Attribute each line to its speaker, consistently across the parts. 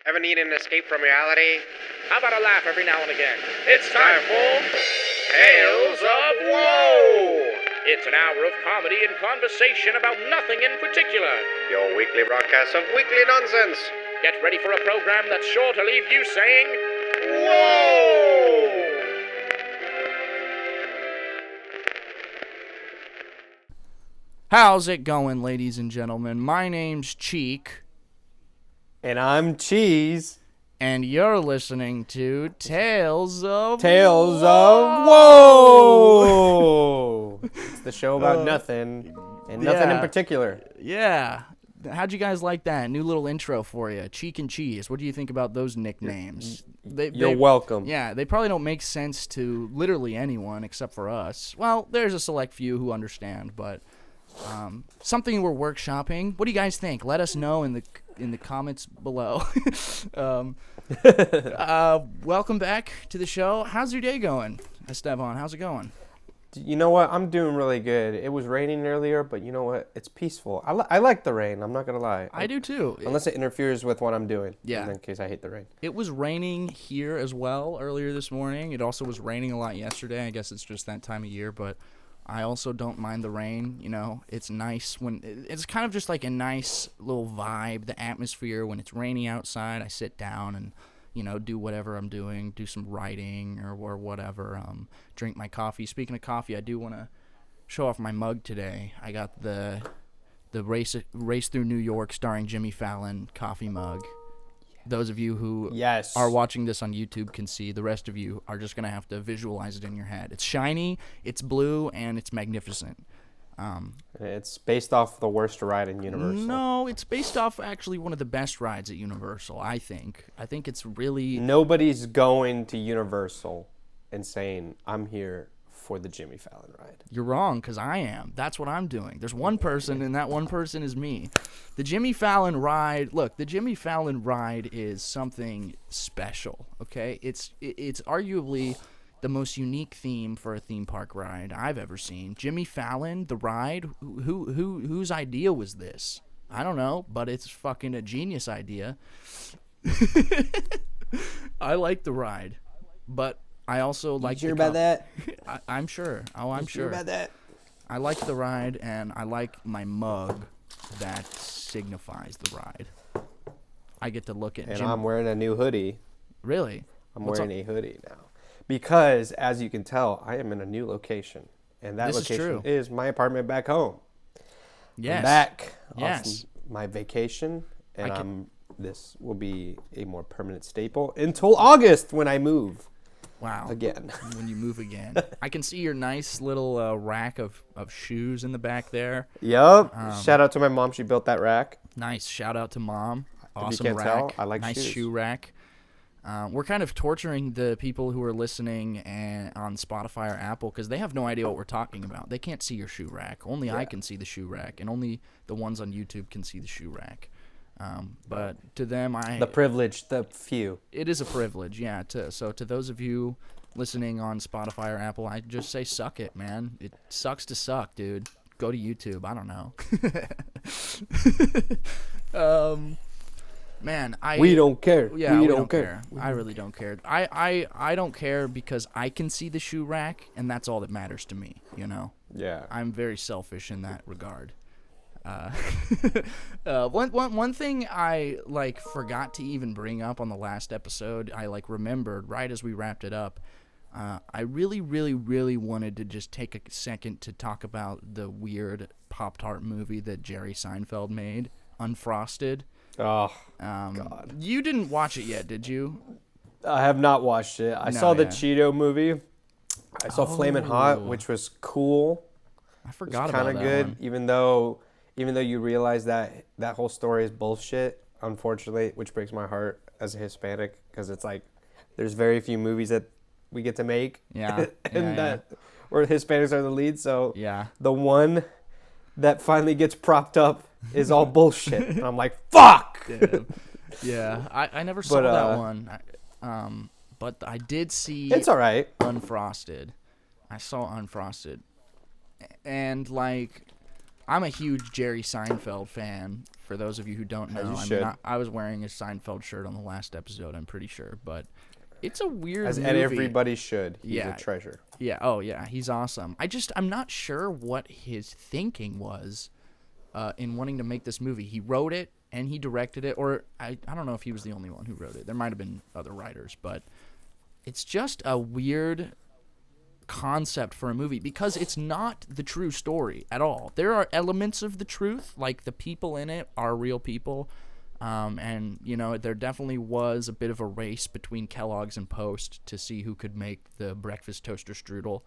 Speaker 1: Ever need an escape from reality?
Speaker 2: How about a laugh every now and again? It's time for Tales of Woe! It's an hour of comedy and conversation about nothing in particular.
Speaker 1: Your weekly broadcast of weekly nonsense.
Speaker 2: Get ready for a program that's sure to leave you saying, Whoa!
Speaker 3: How's it going, ladies and gentlemen? My name's Cheek,
Speaker 4: And I'm Cheese.
Speaker 3: and you're listening to Tales of
Speaker 4: Whoa! It's the show about nothing, and nothing in
Speaker 3: yeah.
Speaker 4: particular.
Speaker 3: Yeah. How'd you guys like that? New little intro for you. Cheek and Cheese. What do you think about those nicknames?
Speaker 4: You're welcome.
Speaker 3: Yeah, they probably don't make sense to literally anyone except for us. Well, there's a select few who understand, but something we're workshopping. What do you guys think? Let us know in the comments below. Welcome back to the show. How's your day going, Estevan? How's it going?
Speaker 4: You know what? I'm doing really good. It was raining earlier, but you know what? It's peaceful. I like the rain. I'm not going to lie.
Speaker 3: I do too.
Speaker 4: Unless it interferes with what I'm doing.
Speaker 3: Yeah.
Speaker 4: In case I hate the rain.
Speaker 3: It was raining here as well earlier this morning. It also was raining a lot yesterday. I guess it's just that time of year, but I also don't mind the rain. You know, it's nice when it's kind of just like a nice little vibe, the atmosphere when it's raining outside. I sit down and, you know, do whatever I'm doing, do some writing or whatever, drink my coffee. Speaking of coffee, I do want to show off my mug today. I got the Race Through New York starring Jimmy Fallon coffee mug. Those of you who are watching this on YouTube can see. The rest of you are just going to have to visualize it in your head. It's shiny, it's blue, and it's magnificent.
Speaker 4: It's based off the worst ride in Universal.
Speaker 3: No, it's based off actually one of the best rides at Universal, I think. I think it's really...
Speaker 4: Nobody's going to Universal and saying, I'm here for the Jimmy Fallon ride.
Speaker 3: You're wrong, because I am. That's what I'm doing. There's one person, and that one person is me. The Jimmy Fallon ride... Look, the Jimmy Fallon ride is something special, okay? It's arguably the most unique theme for a theme park ride I've ever seen. Jimmy Fallon, the ride, whose idea was this? I don't know, but it's fucking a genius idea. I like the ride, but I also like.
Speaker 4: You sure about that?
Speaker 3: I'm sure. Oh, I'm sure
Speaker 4: about that.
Speaker 3: I like the ride, and I like my mug that signifies the ride. I get to look at.
Speaker 4: And I'm wearing a new hoodie.
Speaker 3: Really?
Speaker 4: I'm wearing a hoodie now. Because, as you can tell, I am in a new location. And that location is my apartment back home.
Speaker 3: Yes.
Speaker 4: I'm back
Speaker 3: off
Speaker 4: my vacation. And this will be a more permanent staple until August when I move.
Speaker 3: Wow.
Speaker 4: Again.
Speaker 3: When you move again. I can see your nice little rack of shoes in the back there.
Speaker 4: Yep. Shout out to my mom. She built that rack.
Speaker 3: Nice. Shout out to Mom. Awesome
Speaker 4: if you can't
Speaker 3: rack.
Speaker 4: tell, I like
Speaker 3: nice
Speaker 4: shoes.
Speaker 3: Shoe rack. We're kind of torturing the people who are listening on Spotify or Apple because they have no idea what we're talking about. They can't see your shoe rack. Only I can see the shoe rack, and only the ones on YouTube can see the shoe rack. But to them,
Speaker 4: the privilege, the few.
Speaker 3: It is a privilege, yeah. So to those of you listening on Spotify or Apple, I just say suck it, man. It sucks to suck, dude. Go to YouTube. I don't know. Man,
Speaker 4: we don't care.
Speaker 3: Yeah, we don't care. I really don't care. I don't care because I can see the shoe rack, and that's all that matters to me, you know?
Speaker 4: Yeah.
Speaker 3: I'm very selfish in that regard. One thing I forgot to even bring up on the last episode, I remembered right as we wrapped it up. I really, really, really wanted to just take a second to talk about the weird Pop-Tart movie that Jerry Seinfeld made, Unfrosted.
Speaker 4: Oh, God.
Speaker 3: You didn't watch it yet, did you?
Speaker 4: I have not watched it. I saw the Cheeto movie. I saw Flamin' Hot, which was cool.
Speaker 3: I forgot about that.
Speaker 4: Kind of good, one. Even though you realize that whole story is bullshit, unfortunately, which breaks my heart as a Hispanic, because it's like there's very few movies that we get to make.
Speaker 3: Yeah.
Speaker 4: Where Hispanics are the lead. So
Speaker 3: yeah.
Speaker 4: The one that finally gets propped up is all bullshit. And I'm like, fuck!
Speaker 3: Damn. Yeah, I never saw that one. But I did see...
Speaker 4: It's all right.
Speaker 3: Unfrosted. I saw Unfrosted. And, I'm a huge Jerry Seinfeld fan. For those of you who don't know,
Speaker 4: As you should.
Speaker 3: I was wearing a Seinfeld shirt on the last episode. I'm pretty sure, but it's a weird
Speaker 4: And
Speaker 3: movie.
Speaker 4: everybody should. He's
Speaker 3: Yeah.
Speaker 4: a treasure.
Speaker 3: Yeah. Oh yeah, he's awesome. I'm not sure what his thinking was in wanting to make this movie. He wrote it and he directed it, or I don't know if he was the only one who wrote it. There might have been other writers, but it's just a weird concept for a movie because it's not the true story at all. There are elements of the truth, like the people in it are real people, and there definitely was a bit of a race between Kellogg's and Post to see who could make the breakfast toaster strudel,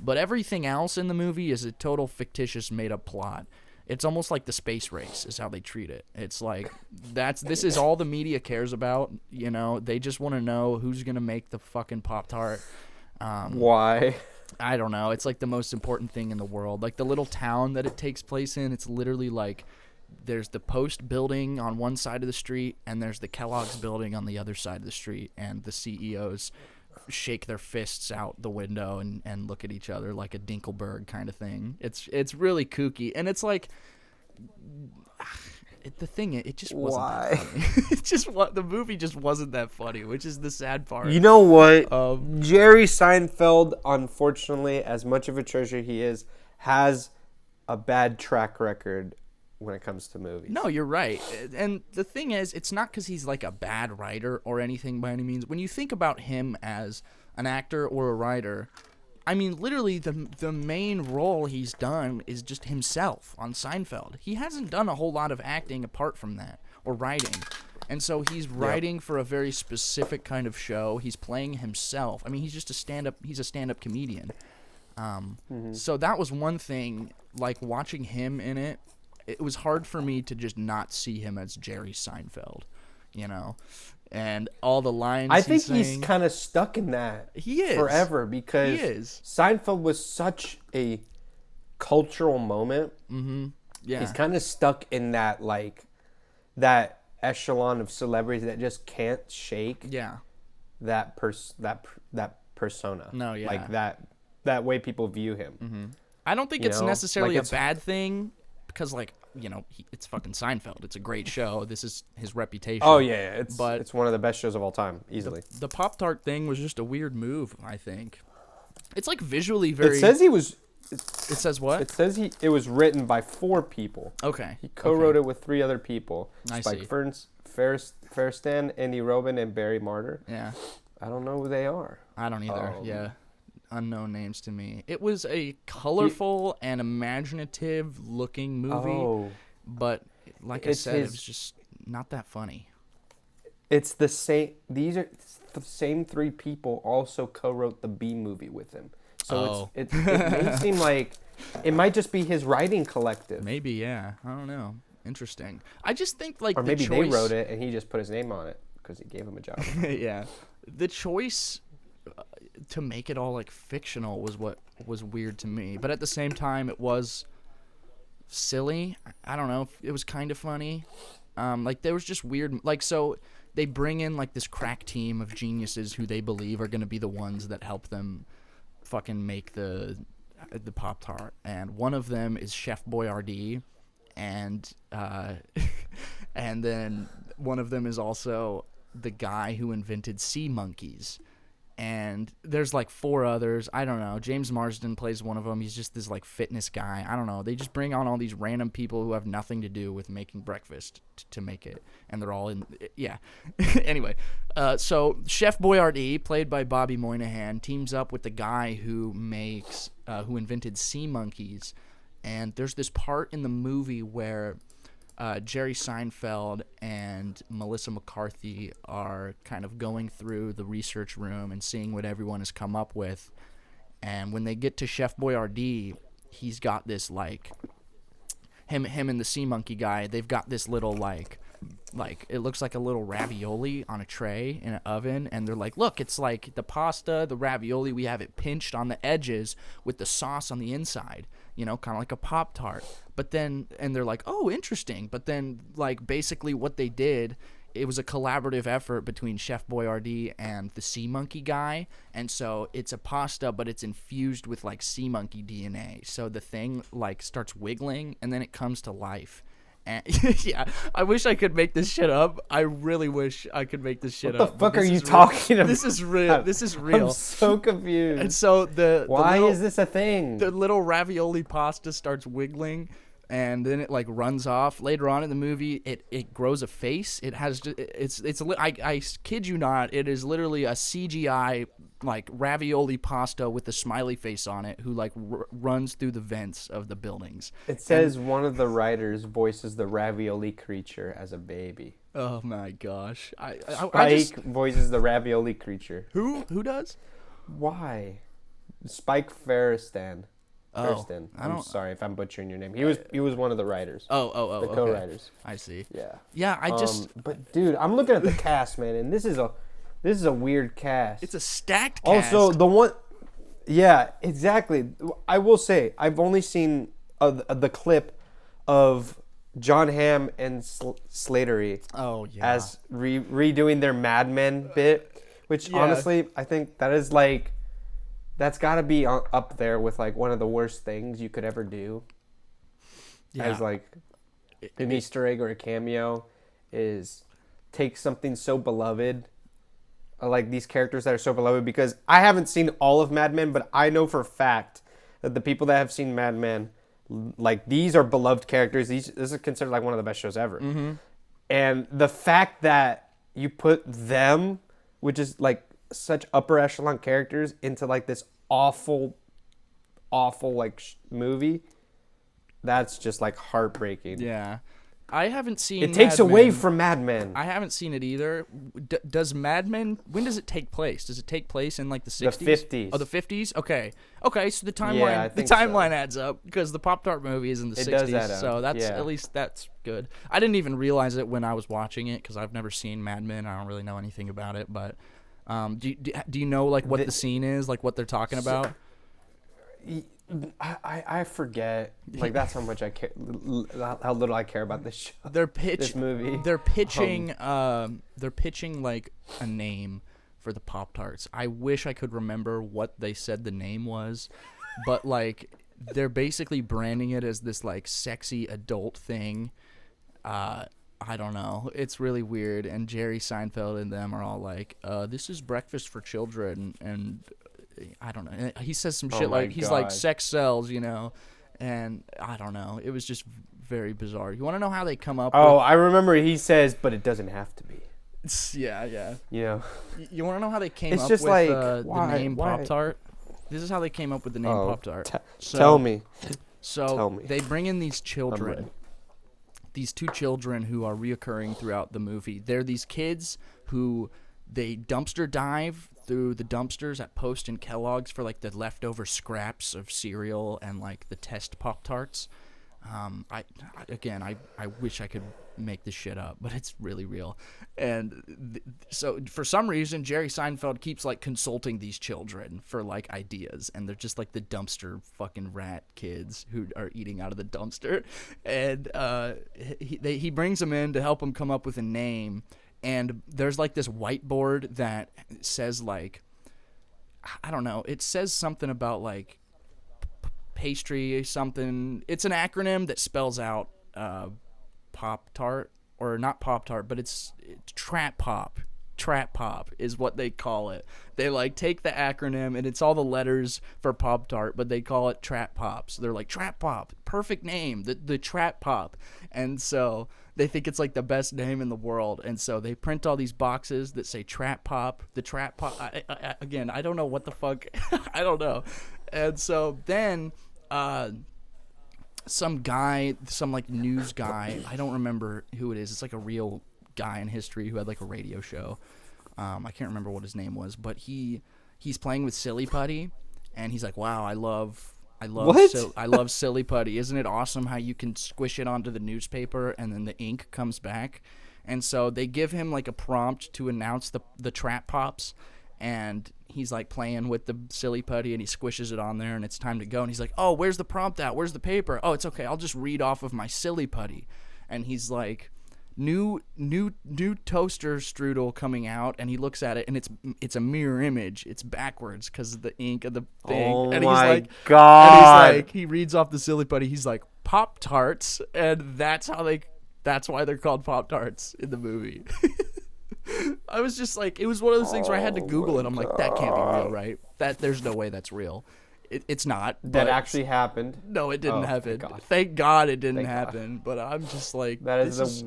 Speaker 3: but everything else in the movie is a total fictitious made-up plot. It's almost like the space race is how they treat it. It's like this is all the media cares about. They just want to know who's gonna make the fucking Pop-Tart.
Speaker 4: Why?
Speaker 3: I don't know. It's like the most important thing in the world. Like the little town that it takes place in, it's literally like there's the Post building on one side of the street and there's the Kellogg's building on the other side of the street, and the CEOs shake their fists out the window and look at each other like a Dinkelberg kind of thing. It's really kooky, and it's like the thing, it just wasn't that funny. The movie just wasn't that funny, which is the sad part.
Speaker 4: You know what?
Speaker 3: Jerry
Speaker 4: Seinfeld, unfortunately, as much of a treasure he is, has a bad track record when it comes to movies.
Speaker 3: No, you're right. And the thing is, it's not because he's like a bad writer or anything by any means. When you think about him as an actor or a writer, I mean, literally the main role he's done is just himself on Seinfeld. He hasn't done a whole lot of acting apart from that, or writing. And so he's writing for a very specific kind of show. He's playing himself. I mean, he's just a stand-up comedian. So that was one thing, like watching him in it, it was hard for me to just not see him as Jerry Seinfeld, and all the lines
Speaker 4: I think
Speaker 3: he's
Speaker 4: he's kind of stuck in that
Speaker 3: He is.
Speaker 4: forever because
Speaker 3: He is.
Speaker 4: Seinfeld was such a cultural moment.
Speaker 3: Yeah.
Speaker 4: He's kind of stuck in that, like, that echelon of celebrities that just can't shake
Speaker 3: Yeah.
Speaker 4: that persona.
Speaker 3: No, yeah.
Speaker 4: Like that way people view him.
Speaker 3: I don't think
Speaker 4: You
Speaker 3: it's
Speaker 4: know?
Speaker 3: necessarily
Speaker 4: Like,
Speaker 3: a
Speaker 4: it's-
Speaker 3: bad thing because, like, it's fucking Seinfeld. It's a great show. This is his reputation.
Speaker 4: Oh yeah,
Speaker 3: But-
Speaker 4: it's one of the best shows of all time, easily.
Speaker 3: The Pop-Tart thing was just a weird move, I think. It's like visually very...
Speaker 4: It says he was.
Speaker 3: It says what?
Speaker 4: It says it was written by 4 people.
Speaker 3: Okay.
Speaker 4: He co-wrote it with 3 other people.
Speaker 3: I
Speaker 4: Spike
Speaker 3: see.
Speaker 4: Fairstein, Andy Robin, and Barry Martyr.
Speaker 3: Yeah.
Speaker 4: I don't know who they are.
Speaker 3: I don't either. Yeah. Unknown names to me. It was a colorful and imaginative looking movie, but like I said, it was just not that funny.
Speaker 4: It's the same. These are the same 3 people also co-wrote the B movie with him. So it may seem like it might just be his writing collective.
Speaker 3: Maybe, yeah. I don't know. Interesting. I just think like
Speaker 4: Or
Speaker 3: the
Speaker 4: maybe
Speaker 3: choice...
Speaker 4: they wrote it and he just put his name on it because he gave him a job.
Speaker 3: Yeah. The choice to make it all like fictional was what was weird to me, but at the same time it was silly. I don't know, it was kind of funny. Like there was just weird, like, so they bring in like this crack team of geniuses who they believe are going to be the ones that help them fucking make the Pop-Tart, and one of them is Chef Boyardee, and and then one of them is also the guy who invented sea monkeys. And there's like 4 others. I don't know. James Marsden plays one of them. He's just this like fitness guy. I don't know. They just bring on all these random people who have nothing to do with making breakfast to make it. And they're all in. Yeah. Anyway, so Chef Boyardee, played by Bobby Moynihan, teams up with the guy who who invented sea monkeys. And there's this part in the movie where Jerry Seinfeld and Melissa McCarthy are kind of going through the research room and seeing what everyone has come up with. And when they get to Chef Boyardee, he's got this, like, him and the sea monkey guy, they've got this little, like it looks like a little ravioli on a tray in an oven, and they're like, look, it's like the pasta, the ravioli, we have it pinched on the edges with the sauce on the inside, kind of like a Pop-Tart. But then, and they're like, oh, interesting. But then, like, basically what they did it was a collaborative effort between Chef Boyardee and the sea monkey guy, and so it's a pasta, but it's infused with like sea monkey DNA. So the thing like starts wiggling, and then it comes to life. And yeah, I wish I could make this shit up. I really wish I could make this shit up.
Speaker 4: What the fuck are you talking about?
Speaker 3: This is real. This is real.
Speaker 4: I'm so confused.
Speaker 3: And so
Speaker 4: why is this a thing?
Speaker 3: The little ravioli pasta starts wiggling, and then it like runs off. Later on in the movie, it grows a face. It has I kid you not, it is literally a CGI like ravioli pasta with a smiley face on it who like runs through the vents of the buildings.
Speaker 4: It says one of the writers voices the ravioli creature as a baby.
Speaker 3: Oh my gosh!
Speaker 4: Spike voices the ravioli creature.
Speaker 3: Who does?
Speaker 4: Why? Spike Feresten.
Speaker 3: Oh,
Speaker 4: I'm sorry if I'm butchering your name. He was one of the writers.
Speaker 3: The
Speaker 4: okay. Co-writers.
Speaker 3: I see.
Speaker 4: Yeah.
Speaker 3: Yeah, I just.
Speaker 4: But dude, I'm looking at the cast, man, and this is a weird cast.
Speaker 3: It's a stacked cast.
Speaker 4: Also, the one. Yeah, exactly. I will say I've only seen the clip of John Hamm and Slattery.
Speaker 3: Oh yeah.
Speaker 4: As redoing their Mad Men bit, which honestly I think that is like. That's got to be up there with like one of the worst things you could ever do. Yeah. As like an Easter egg or a cameo is take something so beloved, like these characters that are so beloved, because I haven't seen all of Mad Men, but I know for a fact that the people that have seen Mad Men, like these are beloved characters. This is considered like one of the best shows ever. Mm-hmm. And the fact that you put them, which is like such upper echelon characters, into like this awful like movie, that's just like heartbreaking.
Speaker 3: Yeah, I haven't seen.
Speaker 4: It takes away from Mad Men.
Speaker 3: I haven't seen it either. Does Mad Men? When does it take place? Does it take place in like the 60s?
Speaker 4: The 50s.
Speaker 3: Oh, the 50s. Okay. So the timeline adds up because the Pop-Tart movie is in the 60s.
Speaker 4: Does add up.
Speaker 3: So that's at least that's good. I didn't even realize it when I was watching it because I've never seen Mad Men. I don't really know anything about it, but. Do you know like what the scene is, like what they're talking about?
Speaker 4: I forget. Like that's how much I care, how little I care about this show. This movie.
Speaker 3: They're pitching. They're pitching like a name for the Pop-Tarts. I wish I could remember what they said the name was, but like they're basically branding it as this like sexy adult thing. I don't know. It's really weird. And Jerry Seinfeld and them are all like, this is breakfast for children. And I don't know. He says some shit like, he's like, sex sells, you know. And I don't know. It was just very bizarre. You want to know how they come up with...
Speaker 4: I remember he says, but it doesn't have to be.
Speaker 3: Yeah.
Speaker 4: You know.
Speaker 3: You want to know how they came up
Speaker 4: just
Speaker 3: with
Speaker 4: like,
Speaker 3: the name Pop-Tart? This is how they came up with the name Pop-Tart.
Speaker 4: Tell me.
Speaker 3: So they bring in these children. These two children who are reoccurring throughout the movie. They're these kids who they dumpster dive through the dumpsters at Post and Kellogg's for like the leftover scraps of cereal and like the test Pop-Tarts. I wish I could make this shit up, but it's really real. And so for some reason, Jerry Seinfeld keeps like consulting these children for like ideas, and they're just like the dumpster fucking rat kids who are eating out of the dumpster. And he brings them in to help him come up with a name. And there's like this whiteboard that says like, I don't know, it says something about like pastry something. It's an acronym that spells out Pop-Tart, or not Pop-Tart, but it's Trap Pop. Trap Pop is what they call it. They like take the acronym and it's all the letters for Pop-Tart, but they call it Trap Pop. So they're like, Trap Pop, perfect name, the Trap Pop. And so they think it's like the best name in the world. And so they print all these boxes that say Trap Pop, the Trap Pop. Again, I don't know what the fuck. I don't know. And so then some like news guy, I don't remember who it is. It's like a real guy in history who had like a radio show. I can't remember what his name was, but he's playing with Silly Putty, and he's like, "Wow, I love Silly Putty. Isn't it awesome how you can squish it onto the newspaper and then the ink comes back?" And so they give him like a prompt to announce the Trap Pops, and he's like playing with the Silly Putty and he squishes it on there and it's time to go. And he's like, "Oh, where's the prompt at? Where's the paper? Oh, it's okay. I'll just read off of my Silly Putty." And he's like, new toaster strudel coming out, and he looks at it, and it's a mirror image. It's backwards because of the ink of the thing.
Speaker 4: Oh
Speaker 3: and
Speaker 4: my
Speaker 3: he's
Speaker 4: God.
Speaker 3: And he's like, he reads off the silly putty. He's like, Pop-Tarts, and that's why they're called Pop-Tarts in the movie. I was just like, it was one of those things where I had to Google it. I'm like, that can't be real, right? There's no way that's real. It's not.
Speaker 4: That actually happened.
Speaker 3: No, it didn't happen.
Speaker 4: God.
Speaker 3: Thank God it didn't happen. But I'm just like,
Speaker 4: That
Speaker 3: this
Speaker 4: is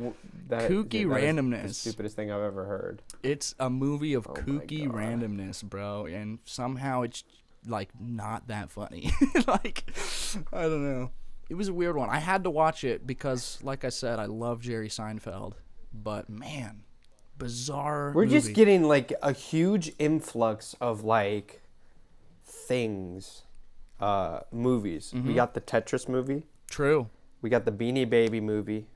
Speaker 3: kooky randomness.
Speaker 4: The stupidest thing I've ever heard.
Speaker 3: It's a movie of kooky randomness, bro, and somehow it's like not that funny. Like, I don't know. It was a weird one. I had to watch it because, like I said, I love Jerry Seinfeld. But man, bizarre.
Speaker 4: We're
Speaker 3: movie.
Speaker 4: just getting like a huge influx of like things, movies. We got the Tetris movie.
Speaker 3: True.
Speaker 4: We got the Beanie Baby movie.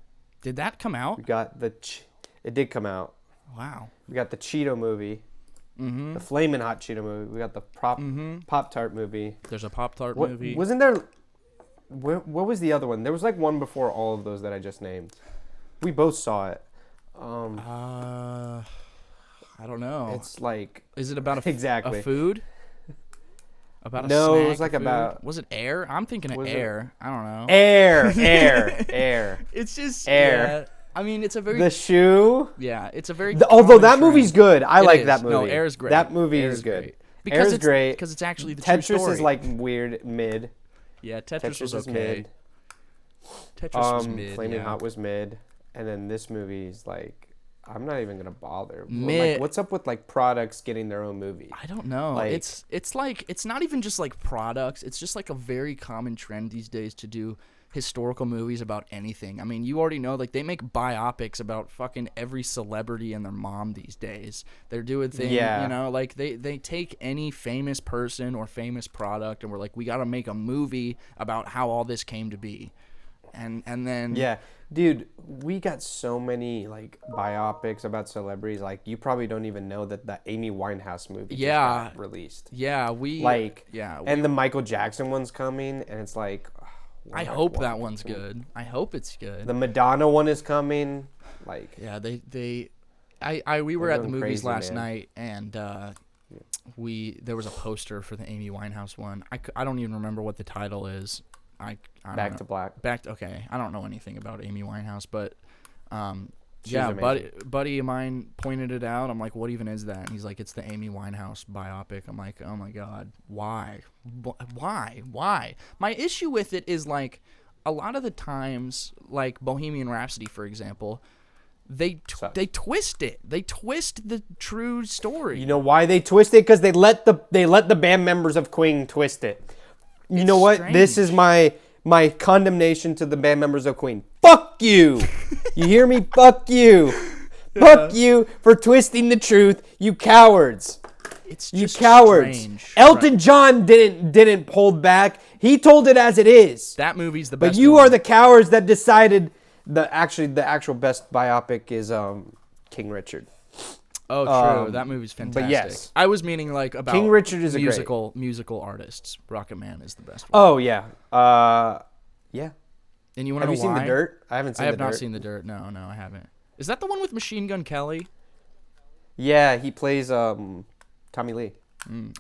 Speaker 3: Did that come out?
Speaker 4: We got it did come out.
Speaker 3: Wow.
Speaker 4: We got the Cheeto movie. The Flamin' Hot Cheeto movie. We got the Pop-Tart movie.
Speaker 3: There's a Pop-Tart movie.
Speaker 4: Wasn't there? What was the other one? There was like one before all of those that I just named. We both saw it.
Speaker 3: I don't know.
Speaker 4: It's like,
Speaker 3: is it about
Speaker 4: exactly
Speaker 3: a food? About a
Speaker 4: no,
Speaker 3: snack
Speaker 4: it was like
Speaker 3: food?
Speaker 4: about.
Speaker 3: Was it Air? I'm thinking of Air. I don't know.
Speaker 4: Air.
Speaker 3: It's just
Speaker 4: Air.
Speaker 3: Yeah, I mean, it's a very
Speaker 4: The shoe.
Speaker 3: yeah. It's a very
Speaker 4: Although that
Speaker 3: common
Speaker 4: movie's
Speaker 3: trend.
Speaker 4: good. I
Speaker 3: It
Speaker 4: like
Speaker 3: is.
Speaker 4: that movie.
Speaker 3: No, Air is great.
Speaker 4: That movie
Speaker 3: Air
Speaker 4: is good.
Speaker 3: great. Because
Speaker 4: Air's great.
Speaker 3: Because it's actually the true
Speaker 4: Tetris
Speaker 3: story.
Speaker 4: is like weird mid.
Speaker 3: Yeah, Tetris was
Speaker 4: is
Speaker 3: okay.
Speaker 4: mid.
Speaker 3: Tetris was mid.
Speaker 4: Flaming
Speaker 3: yeah.
Speaker 4: Hot was mid, and then this movie is like, I'm not even gonna bother.
Speaker 3: Mid.
Speaker 4: Like, what's up with like products getting their own movie?
Speaker 3: I don't know.
Speaker 4: Like,
Speaker 3: it's like it's not even just like products. It's just like a very common trend these days to do historical movies about anything. I mean, you already know, like, they make biopics about fucking every celebrity and their mom these days. They're doing things, you know, like they take any famous person or famous product and we're like, we got to make a movie about how all this came to be. And then
Speaker 4: yeah, dude, we got so many like biopics about celebrities. Like, you probably don't even know that the Amy Winehouse movie just got released.
Speaker 3: Yeah,
Speaker 4: and the Michael Jackson one's coming, and it's like,
Speaker 3: I hope that one's good. I hope it's good.
Speaker 4: The Madonna one is coming. Like,
Speaker 3: yeah, we were at the movies last night, and there was a poster for the Amy Winehouse one. I don't even remember what the title is. I
Speaker 4: Back to Black.
Speaker 3: Okay, I don't know anything about Amy Winehouse, but
Speaker 4: yeah,
Speaker 3: buddy of mine pointed it out. I'm like, what even is that? And he's like, it's the Amy Winehouse biopic. I'm like, oh my God, why? My issue with it is, like, a lot of the times, like Bohemian Rhapsody, for example, they twist it. They twist the true story.
Speaker 4: You know why they twist it? Because they let the band members of Queen twist it. You know what?
Speaker 3: Strange.
Speaker 4: This is my condemnation to the band members of Queen. Fuck you. You hear me? Fuck you. Yeah. Fuck you for twisting the truth, you cowards.
Speaker 3: It's
Speaker 4: you
Speaker 3: just
Speaker 4: cowards.
Speaker 3: Strange.
Speaker 4: Elton John didn't hold back. He told it as it is.
Speaker 3: That movie's the best.
Speaker 4: But you are the cowards that decided the actual best biopic is King Richard.
Speaker 3: Oh, true. That movie's fantastic.
Speaker 4: But yes,
Speaker 3: I was meaning like about
Speaker 4: King Richard is
Speaker 3: musical artists. Rocket Man is the best one.
Speaker 4: Oh yeah, yeah.
Speaker 3: And you want to know why?
Speaker 4: Have you seen The Dirt? I haven't seen.
Speaker 3: I have not seen The Dirt. No, I haven't. Is that the one with Machine Gun Kelly?
Speaker 4: Yeah, he plays Tommy Lee.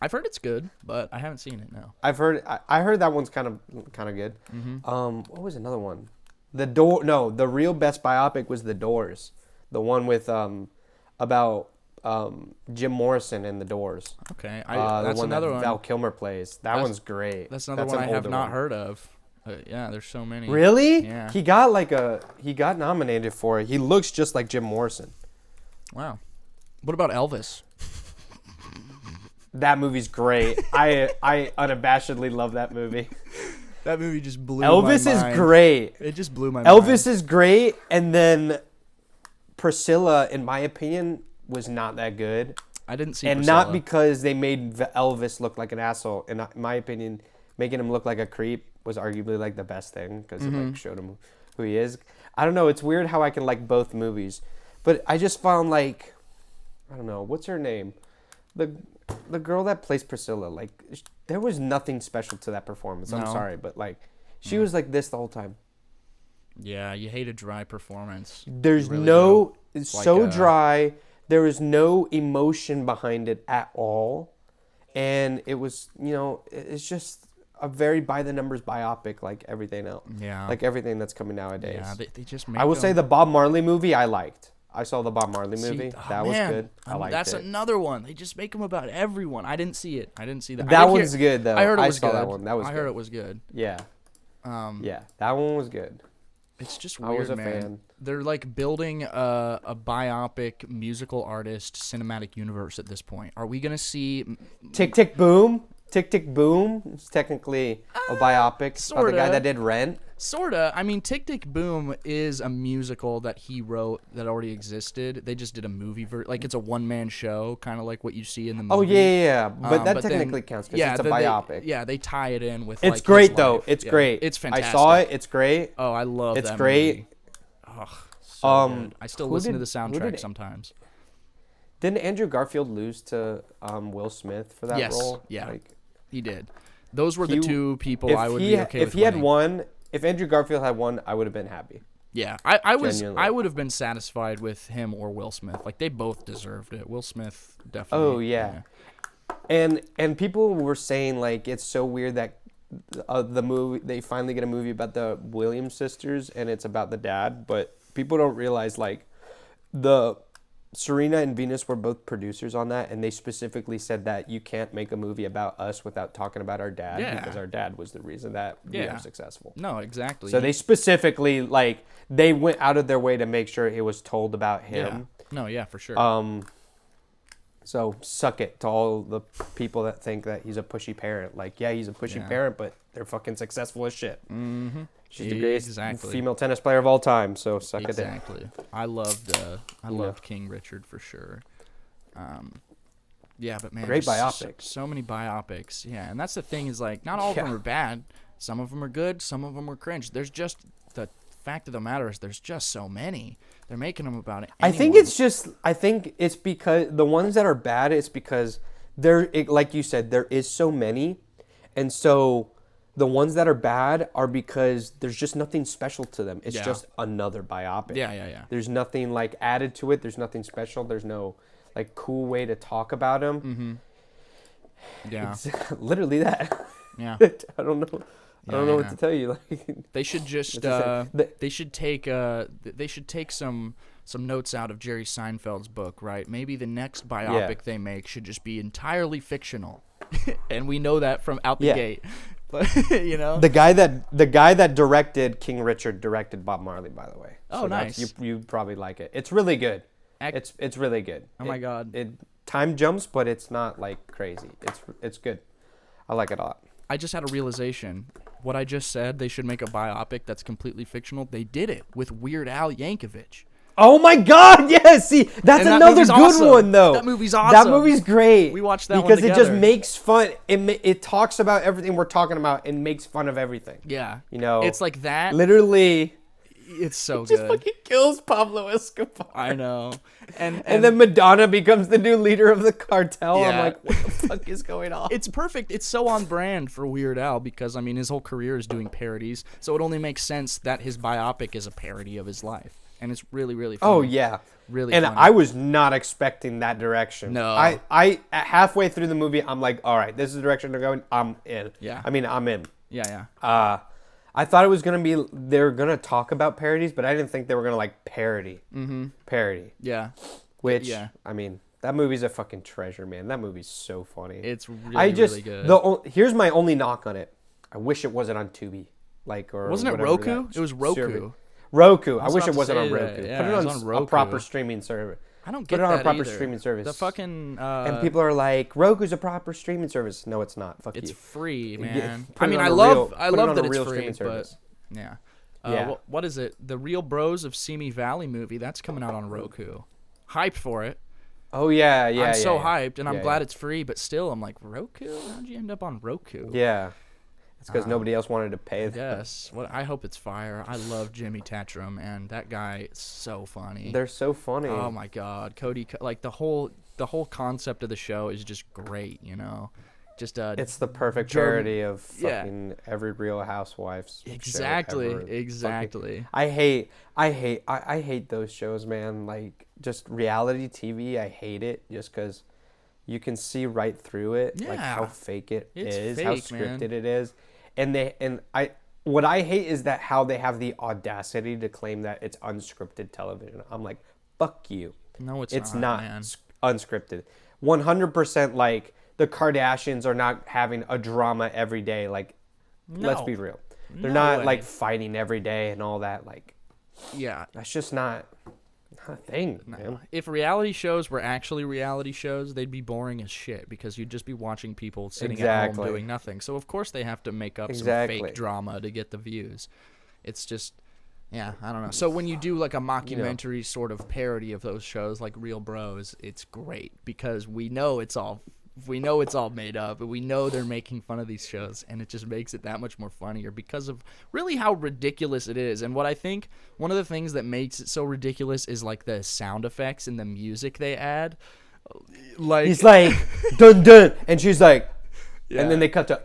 Speaker 3: I've heard it's good, but I haven't seen it. No.
Speaker 4: I've heard. I heard that one's kind of good.
Speaker 3: Mm-hmm.
Speaker 4: What was another one? The real best biopic was The Doors. The one with about Jim Morrison and The Doors.
Speaker 3: Okay,
Speaker 4: that's
Speaker 3: another one.
Speaker 4: Val Kilmer plays. That one's great.
Speaker 3: That's another one I have not heard of. Yeah, there's so many.
Speaker 4: Really?
Speaker 3: Yeah.
Speaker 4: He got nominated for it. He looks just like Jim Morrison.
Speaker 3: Wow. What about Elvis?
Speaker 4: That movie's great. I unabashedly love that movie.
Speaker 3: That movie just blew
Speaker 4: Elvis
Speaker 3: my mind.
Speaker 4: is great.
Speaker 3: It just blew my mind.
Speaker 4: Elvis is great, and then Priscilla, in my opinion, was not that good.
Speaker 3: I didn't see
Speaker 4: and
Speaker 3: Priscilla.
Speaker 4: Not because they made Elvis look like an asshole. In my opinion, making him look like a creep was arguably like the best thing because it like showed him who he is. I don't know. It's weird how I can like both movies, but I just found like, I don't know, what's her name, the girl that plays Priscilla. Like, there was nothing special to that performance. I'm sorry, but like, she was like this the whole time.
Speaker 3: Yeah, you hate a dry performance.
Speaker 4: There's
Speaker 3: You really
Speaker 4: no,
Speaker 3: do.
Speaker 4: it's
Speaker 3: Like,
Speaker 4: so dry. There is no emotion behind it at all. And it was, it's just a very by the numbers biopic like everything else.
Speaker 3: Yeah.
Speaker 4: Like everything that's coming nowadays.
Speaker 3: Yeah, they just make
Speaker 4: I will say
Speaker 3: them-
Speaker 4: the Bob Marley movie I liked. I saw the Bob Marley movie.
Speaker 3: See,
Speaker 4: That was
Speaker 3: man,
Speaker 4: good. I liked
Speaker 3: that's
Speaker 4: it.
Speaker 3: another one. They just make them about everyone. I didn't see it. I didn't see that.
Speaker 4: That
Speaker 3: I did
Speaker 4: one's
Speaker 3: hear-
Speaker 4: good though.
Speaker 3: I heard it
Speaker 4: I
Speaker 3: was
Speaker 4: saw
Speaker 3: good.
Speaker 4: that one. That was
Speaker 3: I
Speaker 4: good.
Speaker 3: heard it was good.
Speaker 4: Yeah. Yeah, that one was good.
Speaker 3: It's just
Speaker 4: I
Speaker 3: weird,
Speaker 4: was a
Speaker 3: man.
Speaker 4: fan.
Speaker 3: They're like building a biopic musical artist cinematic universe at this point. Are we gonna see?
Speaker 4: Tick Tick Boom. Tick Tick Boom. It's technically a biopic about the guy
Speaker 3: sorta.
Speaker 4: that did Rent.
Speaker 3: Sorta. I mean, Tick Tick Boom is a musical that he wrote that already existed. They just did a movie like it's a one-man show, kind of like what you see in the movie.
Speaker 4: Oh yeah. But that
Speaker 3: then-
Speaker 4: technically counts because it's a
Speaker 3: they-
Speaker 4: biopic.
Speaker 3: they tie it in with.
Speaker 4: It's
Speaker 3: like,
Speaker 4: great
Speaker 3: his
Speaker 4: though.
Speaker 3: life.
Speaker 4: It's
Speaker 3: Yeah.
Speaker 4: great.
Speaker 3: It's fantastic.
Speaker 4: I saw it. It's great.
Speaker 3: Oh, I love
Speaker 4: It's
Speaker 3: that
Speaker 4: great.
Speaker 3: movie. Ugh, so good. I still
Speaker 4: who
Speaker 3: listen
Speaker 4: did-
Speaker 3: to the
Speaker 4: who did
Speaker 3: soundtrack
Speaker 4: it-
Speaker 3: sometimes.
Speaker 4: Didn't Andrew Garfield lose to Will Smith for that
Speaker 3: Yes,
Speaker 4: role?
Speaker 3: yeah.
Speaker 4: Like,
Speaker 3: He did. Those were the
Speaker 4: He-
Speaker 3: two people I would be okay
Speaker 4: if
Speaker 3: with
Speaker 4: he had
Speaker 3: winning.
Speaker 4: won, if Andrew Garfield had won, I would have been happy.
Speaker 3: Yeah, I
Speaker 4: Genuinely.
Speaker 3: would have been satisfied with him or Will Smith. Like they both deserved it. Will Smith definitely.
Speaker 4: Oh yeah. And people were saying like it's so weird that the movie they finally get a movie about the Williams sisters and it's about the dad, but people don't realize like the Serena and Venus were both producers on that, and they specifically said that you can't make a movie about us without talking about our dad
Speaker 3: Yeah.
Speaker 4: because our dad was the reason that we
Speaker 3: Yeah.
Speaker 4: are successful.
Speaker 3: No, exactly.
Speaker 4: So they specifically like they went out of their way to make sure it was told about
Speaker 3: Yeah.
Speaker 4: him.
Speaker 3: No, yeah, for sure.
Speaker 4: So suck it to all the people that think that he's a pushy parent. Like, yeah, he's a pushy
Speaker 3: Yeah.
Speaker 4: parent, but they're fucking successful as shit. Mm-hmm. She's the greatest
Speaker 3: Exactly.
Speaker 4: female tennis player of all time. So suck it
Speaker 3: Exactly. I loved King Richard for sure. Yeah, but man,
Speaker 4: Great
Speaker 3: just
Speaker 4: biopics.
Speaker 3: So many biopics. Yeah, and that's the thing is like not all of them
Speaker 4: Yeah.
Speaker 3: are bad. Some of them are good. Some of them are cringe. There's just the fact of the matter is there's just so many. They're making them about it.
Speaker 4: I think it's because the ones that are bad, it's because like you said, there is so many. And so the ones that are bad are because there's just nothing special to them. It's
Speaker 3: Yeah.
Speaker 4: just another biopic.
Speaker 3: Yeah.
Speaker 4: There's nothing like added to it. There's nothing special. There's no like cool way to talk about them.
Speaker 3: Yeah.
Speaker 4: Literally that.
Speaker 3: Yeah.
Speaker 4: I don't know. I don't
Speaker 3: Yeah,
Speaker 4: know
Speaker 3: yeah.
Speaker 4: what to tell you. Like,
Speaker 3: They should just
Speaker 4: That's the
Speaker 3: they should take some notes out of Jerry Seinfeld's book, right? Maybe the next biopic they make should just be entirely fictional. And we know that from out the
Speaker 4: Yeah.
Speaker 3: gate. But you know.
Speaker 4: the guy that directed King Richard directed Bob Marley, by the way.
Speaker 3: Oh,
Speaker 4: that's-
Speaker 3: nice.
Speaker 4: You probably like it. It's really good. It's really good.
Speaker 3: Oh my God.
Speaker 4: It time jumps, but it's not like crazy. It's good. I like it a lot.
Speaker 3: I just had a realization. What I just said, they should make a biopic that's completely fictional. They did it with Weird Al Yankovic.
Speaker 4: Oh my God! Yes, see, that's
Speaker 3: And that
Speaker 4: another
Speaker 3: movie's
Speaker 4: good
Speaker 3: awesome.
Speaker 4: one though.
Speaker 3: That movie's
Speaker 4: That
Speaker 3: awesome.
Speaker 4: movie's great.
Speaker 3: We watched that one
Speaker 4: because it just
Speaker 3: together.
Speaker 4: makes fun. It talks about everything we're talking about and makes fun of everything.
Speaker 3: Yeah.
Speaker 4: You know,
Speaker 3: It's like that.
Speaker 4: literally
Speaker 3: It's so
Speaker 4: just
Speaker 3: good.
Speaker 4: fucking kills Pablo Escobar.
Speaker 3: I know. And
Speaker 4: then Madonna becomes the new leader of the cartel. I'm
Speaker 3: Yeah.
Speaker 4: like, what the fuck is going on?
Speaker 3: it's perfect. It's so on brand for Weird Al because I mean his whole career is doing parodies, so it only makes sense that his biopic is a parody of his life, and it's really really funny.
Speaker 4: Oh yeah,
Speaker 3: Really
Speaker 4: And
Speaker 3: funny.
Speaker 4: I was not expecting that direction.
Speaker 3: No.
Speaker 4: I halfway through the movie, I'm like, all right, this is the direction they're going. I'm in.
Speaker 3: Yeah.
Speaker 4: I mean, I'm in.
Speaker 3: Yeah.
Speaker 4: I thought it was gonna be they're gonna talk about parodies, but I didn't think they were gonna like parody. Parody.
Speaker 3: Yeah.
Speaker 4: Which
Speaker 3: Yeah.
Speaker 4: I mean, that movie's a fucking treasure, man. That movie's so funny.
Speaker 3: It's really really good.
Speaker 4: Here's my only knock on it. I wish it wasn't on Tubi, like or
Speaker 3: Wasn't it
Speaker 4: whatever
Speaker 3: Roku?
Speaker 4: that
Speaker 3: It was Roku.
Speaker 4: service- Roku. I
Speaker 3: was
Speaker 4: wish
Speaker 3: about
Speaker 4: it
Speaker 3: to
Speaker 4: wasn't on
Speaker 3: say
Speaker 4: Roku.
Speaker 3: that. Yeah,
Speaker 4: Put it
Speaker 3: it was
Speaker 4: on,
Speaker 3: on
Speaker 4: a
Speaker 3: Roku.
Speaker 4: proper streaming service.
Speaker 3: I don't
Speaker 4: Put
Speaker 3: get
Speaker 4: it on
Speaker 3: that
Speaker 4: a proper
Speaker 3: either.
Speaker 4: streaming service.
Speaker 3: The fucking
Speaker 4: And people are like, Roku's a proper streaming service. No, it's not. Fuck
Speaker 3: it's
Speaker 4: you.
Speaker 3: free,
Speaker 4: Get-
Speaker 3: man.
Speaker 4: put
Speaker 3: I
Speaker 4: it
Speaker 3: mean,
Speaker 4: on
Speaker 3: I
Speaker 4: a
Speaker 3: love
Speaker 4: real-
Speaker 3: I
Speaker 4: put it
Speaker 3: love
Speaker 4: on
Speaker 3: that
Speaker 4: a
Speaker 3: it's
Speaker 4: real
Speaker 3: free,
Speaker 4: streaming
Speaker 3: but
Speaker 4: service.
Speaker 3: yeah.
Speaker 4: Yeah.
Speaker 3: What is it? The Real Bros of Simi Valley movie that's coming out on Roku. Hyped for it.
Speaker 4: Oh yeah, yeah.
Speaker 3: I'm so
Speaker 4: yeah.
Speaker 3: hyped, and I'm
Speaker 4: Yeah,
Speaker 3: glad
Speaker 4: yeah.
Speaker 3: it's free. But still, I'm like Roku. How'd you end up on Roku?
Speaker 4: Yeah, it's because nobody else wanted to pay.
Speaker 3: Yes. What I hope it's fire. I love Jimmy Tatrum, and that guy is so funny.
Speaker 4: They're so funny.
Speaker 3: Oh my God, Cody! Like the whole concept of the show is just great. You know, Just
Speaker 4: It's the perfect parody of fucking every Real Housewives.
Speaker 3: Exactly.
Speaker 4: Show ever.
Speaker 3: Exactly.
Speaker 4: Fucking, I hate those shows, man. Like just reality TV. I hate it just because you can see right through it, like how fake it's is, how scripted it is, what I hate is that how they have the audacity to claim that it's unscripted television. I'm like, fuck you.
Speaker 3: No, it's not, man.
Speaker 4: Unscripted. 100% like the Kardashians are not having a drama every day. Like, let's be real. They're not like fighting every day and all that. Like, that's just not a thing. No. Man.
Speaker 3: If reality shows were actually reality shows, they'd be boring as shit because you'd just be watching people sitting at home doing nothing. So of course they have to make up some fake drama to get the views. It's just, I don't know. So when you do like a mockumentary sort of parody of those shows like Real Bros, it's great because we know it's all made up, and we know they're making fun of these shows, and it just makes it that much more funnier because of really how ridiculous it is. And what I think one of the things that makes it so ridiculous is like the sound effects and the music they add. Like
Speaker 4: he's like dun dun, and she's like, and then they cut to.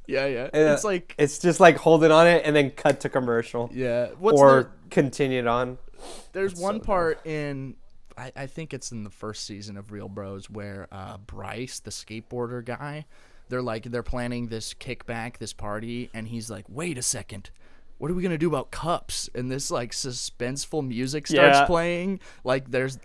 Speaker 3: And
Speaker 4: it's like it's just like holding on it and then cut to commercial. Continued on.
Speaker 3: There's one part in. I think it's in the first season of Real Bros where Bryce, the skateboarder guy, they're planning this kickback, this party, and he's like, wait a second, what are we gonna do about cups? And this like suspenseful music starts playing. Like there's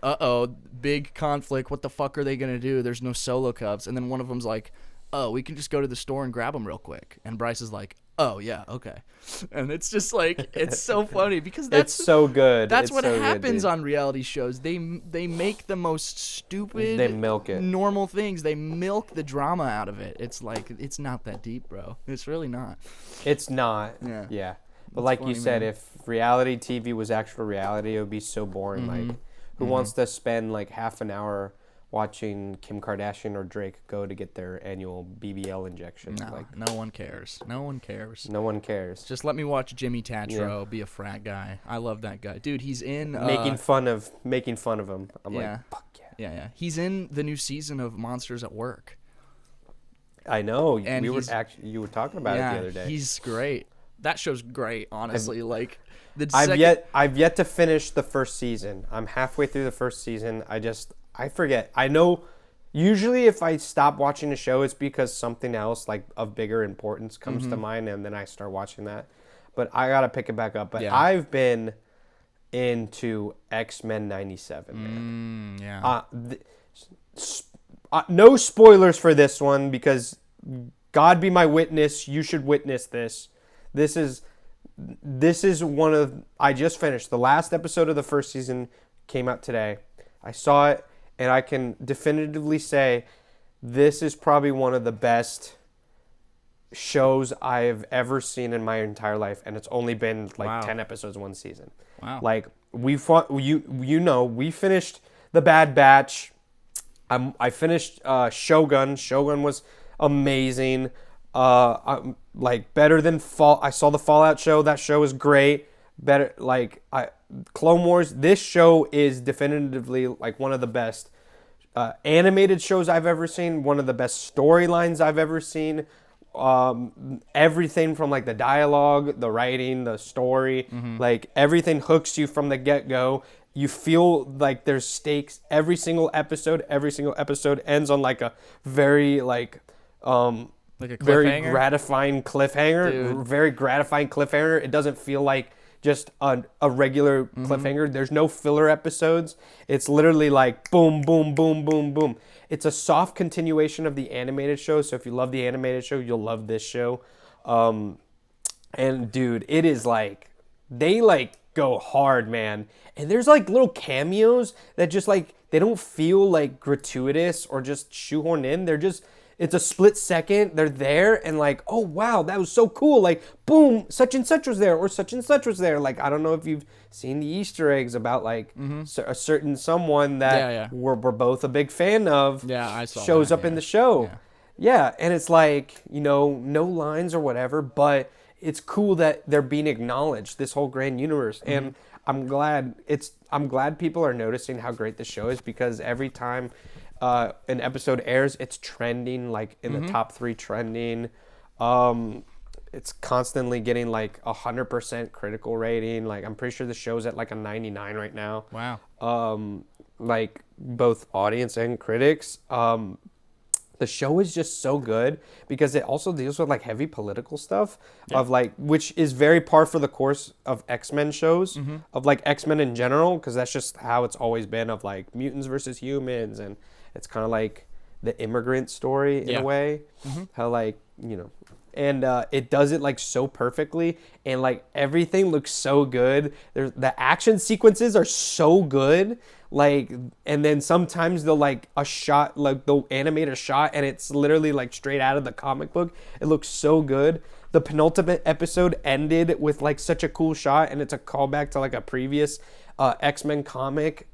Speaker 3: big conflict. What the fuck are they gonna do? There's no solo cups. And then one of them's like, oh, we can just go to the store and grab them real quick. And Bryce is like, oh yeah, okay. And it's just like it's so funny because that's
Speaker 4: it's so good.
Speaker 3: That's what happens on reality shows. They make the most stupid,
Speaker 4: they milk it,
Speaker 3: normal things. They milk the drama out of it. It's like it's not that deep, bro. It's really not.
Speaker 4: It's not. Yeah. But like you said, if reality TV was actual reality, it would be so boring. Like, who wants to spend like half an hour watching Kim Kardashian or Drake go to get their annual BBL injection?
Speaker 3: No one cares. No one cares.
Speaker 4: No one cares.
Speaker 3: Just let me watch Jimmy Tatro be a frat guy. I love that guy, dude. He's in
Speaker 4: making fun of him. I'm like, fuck yeah.
Speaker 3: Yeah. He's in the new season of Monsters at Work.
Speaker 4: I know. And you were talking about it the other day.
Speaker 3: He's great. That show's great, honestly.
Speaker 4: I've yet to finish the first season. I'm halfway through the first season. I forget. I know usually if I stop watching a show, it's because something else like of bigger importance comes to mind, and then I start watching that. But I gotta pick it back up. But I've been into X-Men 97, man. No spoilers for this one because God be my witness, you should witness this. This is one of I just finished the last episode of the first season, came out today. I saw it. And I can definitively say this is probably one of the best shows I've ever seen in my entire life. And it's only been like 10 episodes one season.
Speaker 3: Wow.
Speaker 4: Like we finished The Bad Batch. I finished Shogun. Shogun was amazing. Like better than I saw the Fallout show. That show was great. Better Clone Wars. This show is definitively like one of the best animated shows I've ever seen. One of the best storylines I've ever seen. Everything from like the dialogue, the writing, the story, like everything hooks you from the get-go. You feel like there's stakes every single episode. Every single episode ends on like a very very gratifying cliffhanger.
Speaker 3: Dude.
Speaker 4: Very gratifying cliffhanger. It doesn't feel like just a regular cliffhanger. There's no filler episodes. It's literally like boom, boom, boom, boom, boom. It's a soft continuation of the animated show. So if you love the animated show, you'll love this show. And dude, it is like, they like go hard, man. And there's like little cameos that just like, they don't feel like gratuitous or just shoehorned in. They're just, it's a split second. They're there and like, oh, wow, that was so cool. Like, boom, such and such was there or such and such was there. Like, I don't know if you've seen the Easter eggs about like a certain someone that we're both a big fan of.
Speaker 3: Yeah, I saw
Speaker 4: shows
Speaker 3: that,
Speaker 4: up in the show. Yeah, and it's like, no lines or whatever, but it's cool that they're being acknowledged, this whole grand universe. And I'm glad people are noticing how great the show is because every time an episode airs, it's trending, like in the top 3 trending. It's constantly getting like 100% critical rating. Like I'm pretty sure the show's at like a 99 right now.
Speaker 3: Wow.
Speaker 4: Like both audience and critics. The show is just so good because it also deals with like heavy political stuff of like, which is very par for the course of X-Men shows, of like X-Men in general, because that's just how it's always been, of like mutants versus humans, and it's kind of like the immigrant story in a way, how like, you know, and it does it like so perfectly, and like everything looks so good. The action sequences are so good, like, and then sometimes they'll like they'll animate a shot and it's literally like straight out of the comic book. It looks so good. The penultimate episode ended with like such a cool shot, and it's a callback to like a previous X-Men comic,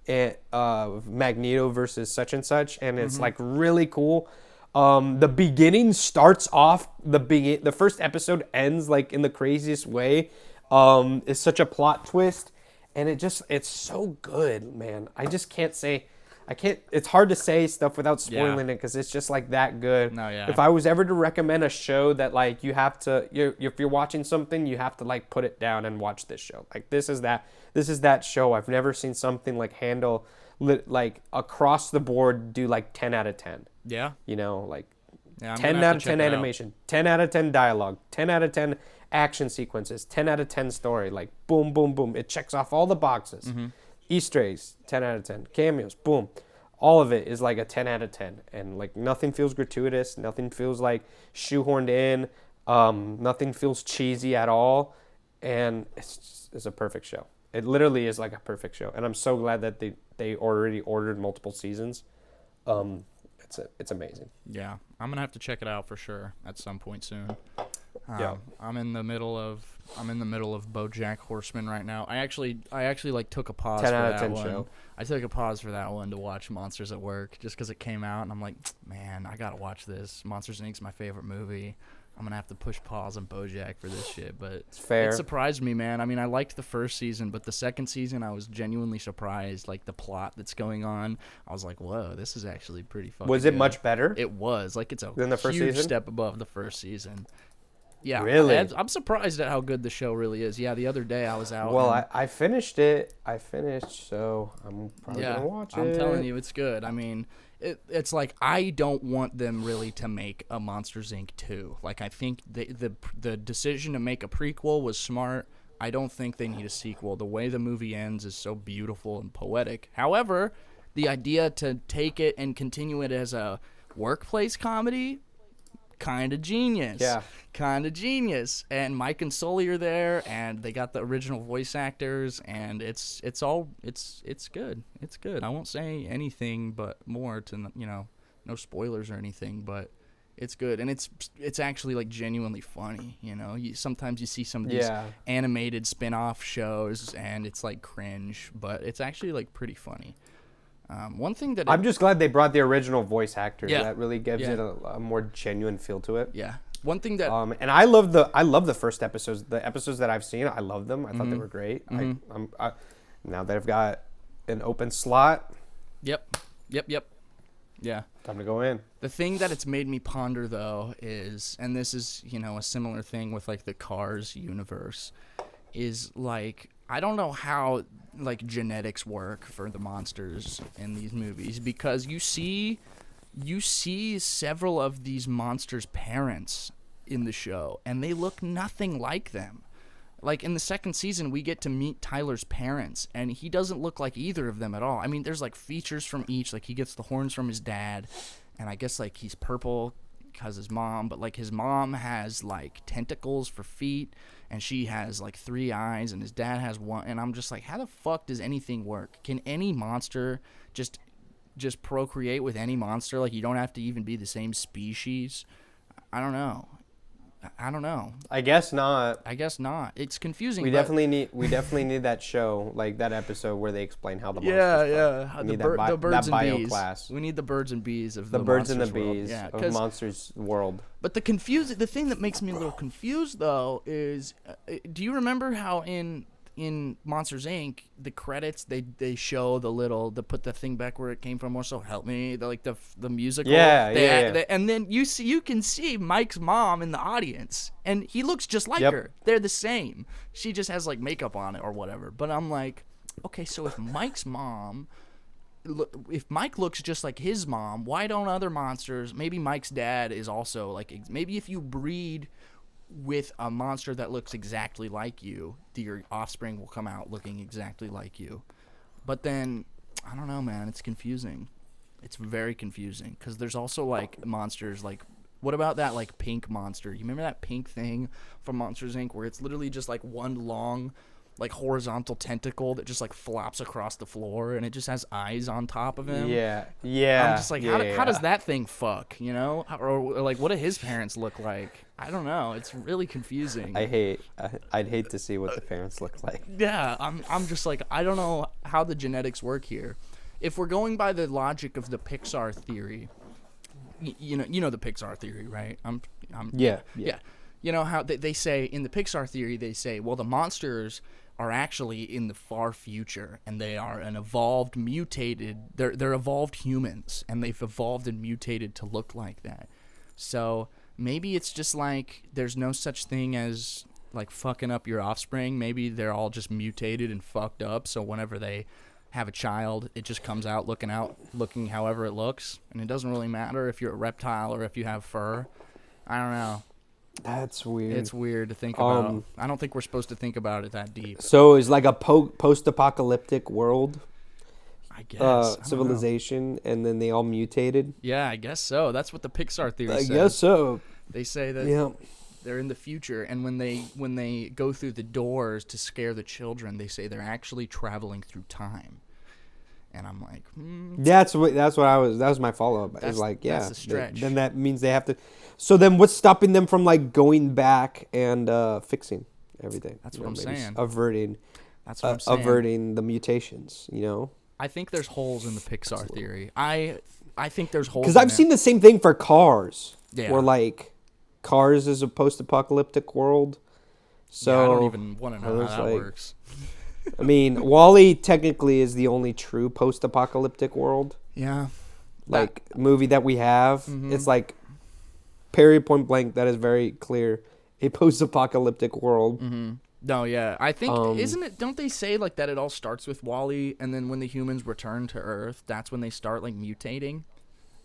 Speaker 4: Magneto versus such and such, and it's like really cool. The beginning starts off, the first episode ends like in the craziest way. It's such a plot twist, and it's so good, man. It's hard to say stuff without spoiling it, because it's just like that good.
Speaker 3: No, yeah.
Speaker 4: If I was ever to recommend a show that like if you're watching something, you have to like put it down and watch this show. Like this is that show. I've never seen something like handle like across the board do like 10 out of 10.
Speaker 3: Yeah.
Speaker 4: You know, like
Speaker 3: Yeah,
Speaker 4: 10 out of 10 animation, 10 out of 10 dialogue, 10 out of 10 action sequences, 10 out of 10 story. Like boom, boom, boom. It checks off all the boxes. Easter eggs, 10 out of 10. Cameos, boom. All of it is like a 10 out of 10. And like nothing feels gratuitous. Nothing feels like shoehorned in. Nothing feels cheesy at all. And it's a perfect show. It literally is like a perfect show. And I'm so glad that they already ordered multiple seasons. It's amazing.
Speaker 3: Yeah, I'm gonna have to check it out for sure at some point soon.
Speaker 4: Yeah.
Speaker 3: I'm in the middle of BoJack Horseman right now. I actually like took a pause
Speaker 4: 10
Speaker 3: for
Speaker 4: out of
Speaker 3: that
Speaker 4: 10
Speaker 3: one.
Speaker 4: show.
Speaker 3: I took a pause for that one to watch Monsters at Work just because it came out, and I'm like, man, I gotta watch this. Monsters Inc.'s my favorite movie. I'm gonna have to push pause on BoJack for this shit, but
Speaker 4: It's fair.
Speaker 3: It surprised me, man. I mean, I liked the first season, but the second season, I was genuinely surprised. Like the plot that's going on, I was like, whoa, this is actually pretty fucking.
Speaker 4: Was it
Speaker 3: good.
Speaker 4: much better?
Speaker 3: It was like it's a
Speaker 4: Than the first
Speaker 3: huge
Speaker 4: season?
Speaker 3: step above the first season. Yeah,
Speaker 4: Really?
Speaker 3: I'm surprised at how good the show really is. Yeah, the other day I was out.
Speaker 4: Well,
Speaker 3: and,
Speaker 4: I finished it. So I'm probably gonna watch it.
Speaker 3: I'm telling you, it's good. I mean, it's like I don't want them really to make a Monsters Inc. 2. Like I think the decision to make a prequel was smart. I don't think they need a sequel. The way the movie ends is so beautiful and poetic. However, the idea to take it and continue it as a workplace comedy, kind of genius.
Speaker 4: Yeah.
Speaker 3: Kind of genius. And Mike and Sully are there, and they got the original voice actors, and it's good. It's good. I won't say anything but more to, no spoilers or anything, but it's good. And it's actually like genuinely funny, sometimes you see some of these animated spin-off shows and it's like cringe, but it's actually like pretty funny. One thing that
Speaker 4: I'm just glad they brought the original voice actors.
Speaker 3: Yeah.
Speaker 4: That really gives
Speaker 3: Yeah.
Speaker 4: it a more genuine feel to it.
Speaker 3: Yeah. One thing that
Speaker 4: And I love the first episodes. The episodes that I've seen, I love them. I thought they were great. Now that I've got an open slot,
Speaker 3: Yep. Yeah.
Speaker 4: time to go in.
Speaker 3: The thing that it's made me ponder, though, is, and this is, a similar thing with, like, the Cars universe, is, like, I don't know how, like, genetics work for the monsters in these movies, because you see several of these monsters' parents in the show, and they look nothing like them. Like, in the second season, we get to meet Tyler's parents, and he doesn't look like either of them at all. I mean, there's, like, features from each. Like, he gets the horns from his dad, and I guess, like, he's purple because his mom. But, like, his mom has, like, tentacles for feet, and she has, like, 3 eyes, and his dad has 1. And I'm just like, how the fuck does anything work? Can any monster just procreate with any monster? Like, you don't have to even be the same species? I don't know.
Speaker 4: I guess not.
Speaker 3: It's confusing.
Speaker 4: We
Speaker 3: but
Speaker 4: definitely need that show, like that episode where they explain how the monsters
Speaker 3: yeah.
Speaker 4: We need
Speaker 3: The birds
Speaker 4: that
Speaker 3: and
Speaker 4: bio
Speaker 3: bees.
Speaker 4: class.
Speaker 3: We need the birds and bees of
Speaker 4: The birds and the
Speaker 3: Monsters world.
Speaker 4: bees
Speaker 3: Yeah,
Speaker 4: of Monsters World.
Speaker 3: But the thing that makes me a little confused though is, do you remember how in in Monsters Inc., the credits they show they put the thing back where it came from. Also, help me, the musical.
Speaker 4: Yeah.
Speaker 3: And then you can see Mike's mom in the audience, and he looks just like her. They're the same. She just has like makeup on it or whatever. But I'm like, okay, so if Mike's mom. If Mike looks just like his mom, why don't other monsters? Maybe Mike's dad is also like. Maybe if you breed with a monster that looks exactly like you, your offspring will come out looking exactly like you. But then I don't know, man. It's confusing. It's very confusing because there's also like monsters like. What about that like pink monster? You remember that pink thing from Monsters Inc. where it's literally just like one long. Like horizontal tentacle that just like flops across the floor and it just has eyes on top of him.
Speaker 4: Yeah.
Speaker 3: I'm just like, how does that thing fuck? You know, or like, what do his parents look like? I don't know. It's really confusing.
Speaker 4: I'd hate to see what the parents look like.
Speaker 3: Yeah, I'm just like, I don't know how the genetics work here. If we're going by the logic of the Pixar theory, you know the Pixar theory, right?
Speaker 4: Yeah.
Speaker 3: You know how they say in the Pixar theory, they say, well, the monsters are actually in the far future, and they are an evolved, mutated. They're evolved humans, and they've evolved and mutated to look like that. So maybe it's just like there's no such thing as like fucking up your offspring. Maybe they're all just mutated and fucked up. So whenever they have a child, it just comes out looking however it looks, and it doesn't really matter if you're a reptile or if you have fur. I don't know.
Speaker 4: That's weird.
Speaker 3: It's weird to think about. I don't think we're supposed to think about it that deep.
Speaker 4: So it's like a post-apocalyptic world,
Speaker 3: I guess.
Speaker 4: civilization, and then they all mutated.
Speaker 3: Yeah, I guess so. That's what the Pixar theory says.
Speaker 4: I guess so.
Speaker 3: They say that they're in the future, and when they go through the doors to scare the children, they say they're actually traveling through time. And I'm like,
Speaker 4: That was my follow-up. It's like,
Speaker 3: that's a stretch.
Speaker 4: Then that means they have to. So then, what's stopping them from like going back and fixing everything?
Speaker 3: That's what I'm saying.
Speaker 4: Averting.
Speaker 3: That's what I'm saying.
Speaker 4: Averting the mutations. You know.
Speaker 3: I think there's holes in the Pixar theory. I think there's holes.
Speaker 4: Because I've seen the same thing for Cars.
Speaker 3: Yeah.
Speaker 4: Where like, Cars is a post-apocalyptic world. So
Speaker 3: yeah, I don't even want to know how that works.
Speaker 4: I mean, WALL-E technically is the only true post-apocalyptic world.
Speaker 3: Yeah.
Speaker 4: Like movie that we have. Mm-hmm. It's like period point blank. That is very clear. A post-apocalyptic world.
Speaker 3: Mm-hmm. No, yeah. I think isn't it? Don't they say like that? It all starts with WALL-E, and then when the humans return to Earth, that's when they start like mutating.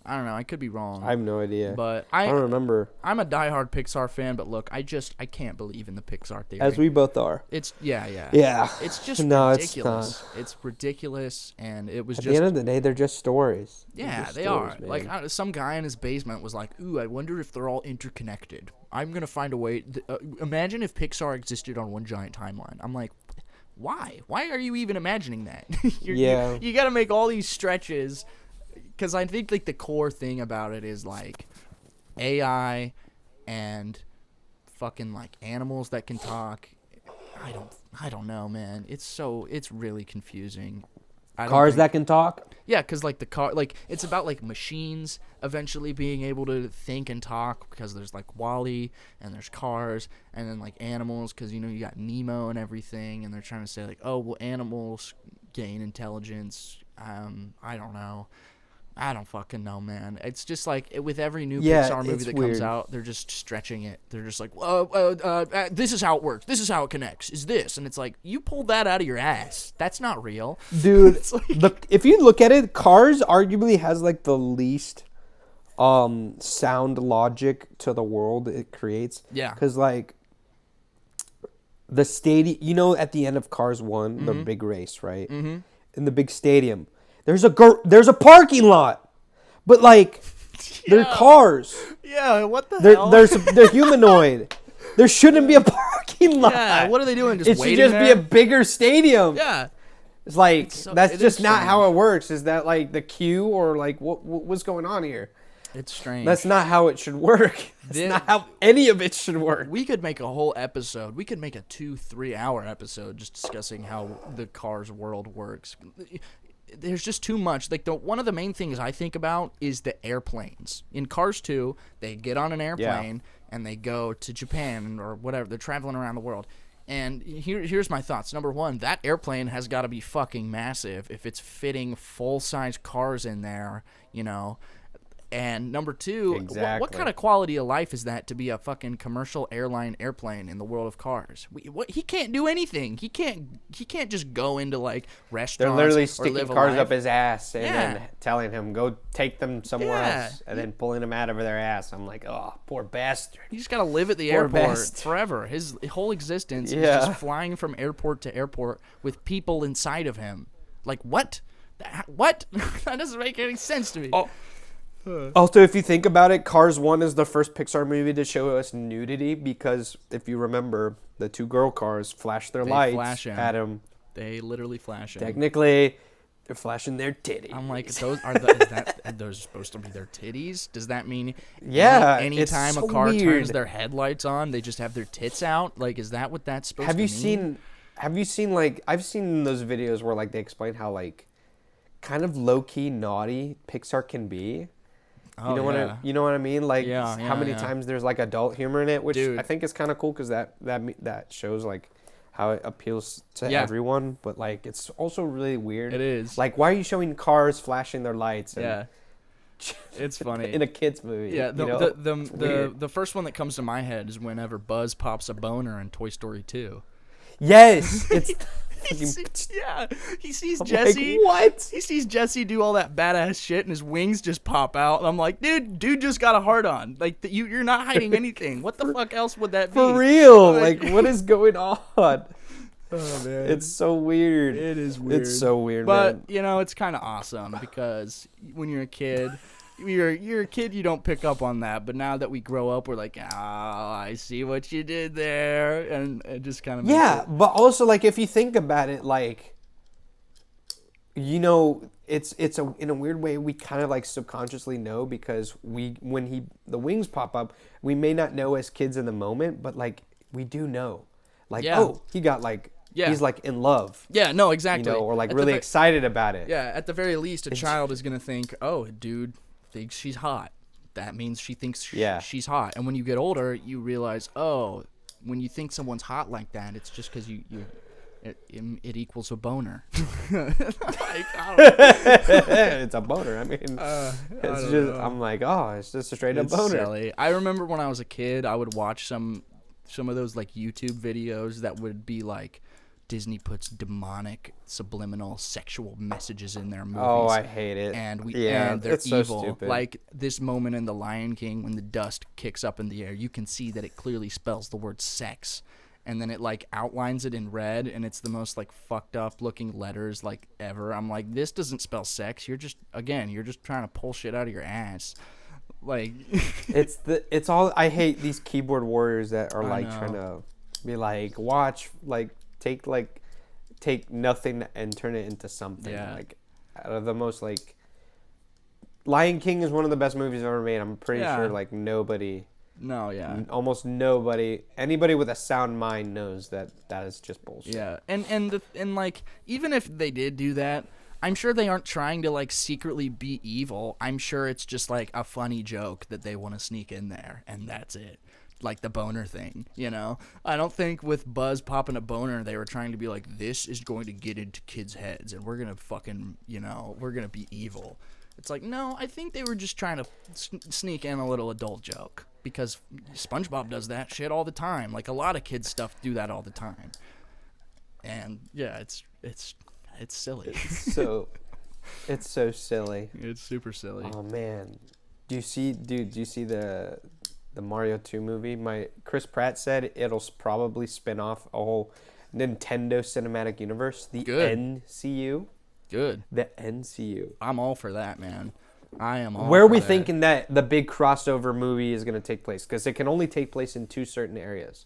Speaker 3: I don't know. I could be wrong.
Speaker 4: I have no idea.
Speaker 3: But
Speaker 4: I don't remember.
Speaker 3: I'm a diehard Pixar fan, but look, I can't believe in the Pixar theory.
Speaker 4: As we both are.
Speaker 3: It's yeah. It's just ridiculous. It's ridiculous, and it was
Speaker 4: At
Speaker 3: just.
Speaker 4: the end of the day, they're just stories.
Speaker 3: Yeah, they are. Man. Like some guy in his basement was like, "Ooh, I wonder if they're all interconnected. I'm gonna find a way." Imagine if Pixar existed on one giant timeline. I'm like, why? Why are you even imagining that? You got to make all these stretches. Because I think like the core thing about it is like AI and fucking like animals that can talk. I don't know, man. It's really confusing.
Speaker 4: Cars that can talk?
Speaker 3: Yeah, because like the car, like it's about like machines eventually being able to think and talk because there's like WALL-E and there's cars and then like animals because you got Nemo and everything and they're trying to say like, oh well, animals gain intelligence. I don't know. I don't fucking know, man. It's just like with every new Pixar movie that comes out, they're just stretching it. They're just like, this is how it works. This is how it connects. Is this? And it's like, you pulled that out of your ass. That's not real.
Speaker 4: Dude, if you look at it, Cars arguably has like the least sound logic to the world it creates.
Speaker 3: Yeah.
Speaker 4: Because like the stadium, at the end of Cars 1, the big race, right? Mm-hmm. In the big stadium. There's a parking lot, but like, they're cars.
Speaker 3: Yeah, what the hell?
Speaker 4: They're humanoid. There shouldn't be a parking lot.
Speaker 3: Yeah, what are they doing?
Speaker 4: It should just be a bigger stadium.
Speaker 3: Yeah,
Speaker 4: it's like that's just not how it works. Is that like the queue or like what's going on here?
Speaker 3: It's strange.
Speaker 4: That's not how it should work. That's not how any of it should work.
Speaker 3: We could make a whole episode. We could make a 2-3 hour episode just discussing how the Cars world works. There's just too much. Like one of the main things I think about is the airplanes. In Cars 2, they get on an airplane and they go to Japan or whatever. They're traveling around the world. And here's my thoughts. Number one, that airplane has got to be fucking massive if it's fitting full-size cars in there, you know. And number two,
Speaker 4: Exactly.
Speaker 3: what kind of quality of life is that to be a fucking commercial airline airplane in the world of cars? He can't do anything. He can't just go into like restaurants.
Speaker 4: They're literally
Speaker 3: or
Speaker 4: sticking
Speaker 3: live a
Speaker 4: cars
Speaker 3: life.
Speaker 4: up his ass and
Speaker 3: Yeah.
Speaker 4: then telling him go take them somewhere
Speaker 3: Yeah.
Speaker 4: else, and then pulling them out of their ass. I'm like, oh, poor bastard.
Speaker 3: You just gotta live at the
Speaker 4: Poor
Speaker 3: airport
Speaker 4: best.
Speaker 3: forever. His whole existence is
Speaker 4: Yeah.
Speaker 3: just flying from airport to airport with people inside of him. Like what? What? That doesn't make any sense to me.
Speaker 4: Oh. Also, if you think about it, Cars 1 is the first Pixar movie to show us nudity because, if you remember, the two girl cars flash their lights
Speaker 3: flash
Speaker 4: at him.
Speaker 3: They literally flash him.
Speaker 4: Technically, they're flashing their titties.
Speaker 3: I'm like, are those supposed to be their titties? Does that mean
Speaker 4: Yeah,
Speaker 3: anytime
Speaker 4: it's
Speaker 3: a
Speaker 4: so
Speaker 3: car turns
Speaker 4: weird.
Speaker 3: their headlights on, they just have their tits out? Like, is that what that's supposed
Speaker 4: Have
Speaker 3: to
Speaker 4: you
Speaker 3: mean?
Speaker 4: seen like I've seen those videos where like they explain how like kind of low key naughty Pixar can be.
Speaker 3: Oh,
Speaker 4: You know what I mean? Like
Speaker 3: Yeah,
Speaker 4: how many
Speaker 3: yeah.
Speaker 4: times there's like adult humor in it, which
Speaker 3: Dude.
Speaker 4: I think is kind of cool because that shows like how it appeals to
Speaker 3: Yeah.
Speaker 4: everyone. But like it's also really weird.
Speaker 3: It is.
Speaker 4: Like why are you showing cars flashing their lights?
Speaker 3: Yeah. It's funny.
Speaker 4: In a kids movie.
Speaker 3: Yeah,
Speaker 4: you know? It's
Speaker 3: the
Speaker 4: weird.
Speaker 3: the first one that comes to my head is whenever Buzz pops a boner in Toy Story 2.
Speaker 4: Yes, it's
Speaker 3: Yeah, he sees
Speaker 4: I'm
Speaker 3: Jesse.
Speaker 4: like, what?
Speaker 3: He sees Jesse do all that badass shit, and his wings just pop out. And I'm like, dude just got a hard on. Like, you're not hiding anything. What the fuck else would that be?
Speaker 4: For real? Like, what is going on?
Speaker 3: Oh man,
Speaker 4: It's so weird.
Speaker 3: it is weird.
Speaker 4: It's so weird,
Speaker 3: but
Speaker 4: man.
Speaker 3: you know, it's kind of awesome because when you're a kid. You're a kid, you don't pick up on that. But now that we grow up, we're like, I see what you did there, and it just kind of
Speaker 4: Yeah, but also like if you think about it, like, you know, it's in a weird way we kind of like subconsciously know because when the wings pop up, we may not know as kids in the moment, but like we do know, like
Speaker 3: Yeah.
Speaker 4: oh he got like
Speaker 3: Yeah.
Speaker 4: he's like in love,
Speaker 3: Yeah, no,
Speaker 4: you
Speaker 3: exactly.
Speaker 4: know, or like
Speaker 3: At the
Speaker 4: really
Speaker 3: ve-
Speaker 4: excited about it.
Speaker 3: Yeah, at the very least, a child is gonna think, "Oh, dude thinks she's hot. That means she thinks
Speaker 4: Yeah.
Speaker 3: she's hot." And when you get older, you realize, oh, when you think someone's hot like that, it's just because it equals a boner. Like, I don't
Speaker 4: It's a boner. I mean, it's
Speaker 3: don't
Speaker 4: just
Speaker 3: know.
Speaker 4: I'm like, oh, it's just a straight up
Speaker 3: It's
Speaker 4: boner.
Speaker 3: silly. I remember when I was a kid, I would watch some of those like YouTube videos that would be like Disney puts demonic, subliminal, sexual messages in their movies.
Speaker 4: Oh, I hate it.
Speaker 3: And
Speaker 4: Yeah,
Speaker 3: they're
Speaker 4: it's so
Speaker 3: evil.
Speaker 4: stupid.
Speaker 3: Like this moment in The Lion King when the dust kicks up in the air, you can see that it clearly spells the word sex. And then it like outlines it in red, and it's the most like fucked up looking letters like ever. I'm like, this doesn't spell sex. You're just trying to pull shit out of your ass. Like
Speaker 4: It's all I hate these keyboard warriors that are
Speaker 3: I
Speaker 4: like
Speaker 3: know.
Speaker 4: trying to be like watch take nothing and turn it into something.
Speaker 3: Yeah.
Speaker 4: Like out of the most like Lion King is one of the best movies ever made. I'm pretty
Speaker 3: Yeah.
Speaker 4: sure like almost nobody anybody with a sound mind knows that is just bullshit.
Speaker 3: Yeah, and like even if they did do that, I'm sure they aren't trying to like secretly be evil. I'm sure it's just like a funny joke that they want to sneak in there, and that's it. Like the boner thing, you know? I don't think with Buzz popping a boner, they were trying to be like, this is going to get into kids' heads, and we're gonna fucking, we're gonna be evil. It's like, no, I think they were just trying to sneak in a little adult joke. Because SpongeBob does that shit all the time. Like a lot of kids stuff do that all the time. And yeah, it's silly.
Speaker 4: So it's so silly.
Speaker 3: It's super silly.
Speaker 4: Oh man. Do you see the Mario 2 movie? Chris Pratt said it'll probably spin off a whole Nintendo Cinematic Universe, the
Speaker 3: Good.
Speaker 4: NCU.
Speaker 3: Good.
Speaker 4: The NCU.
Speaker 3: I'm all for that, man. I am all
Speaker 4: Where are
Speaker 3: for
Speaker 4: we
Speaker 3: that.
Speaker 4: thinking that the big crossover movie is going to take place? Because it can only take place in two certain areas.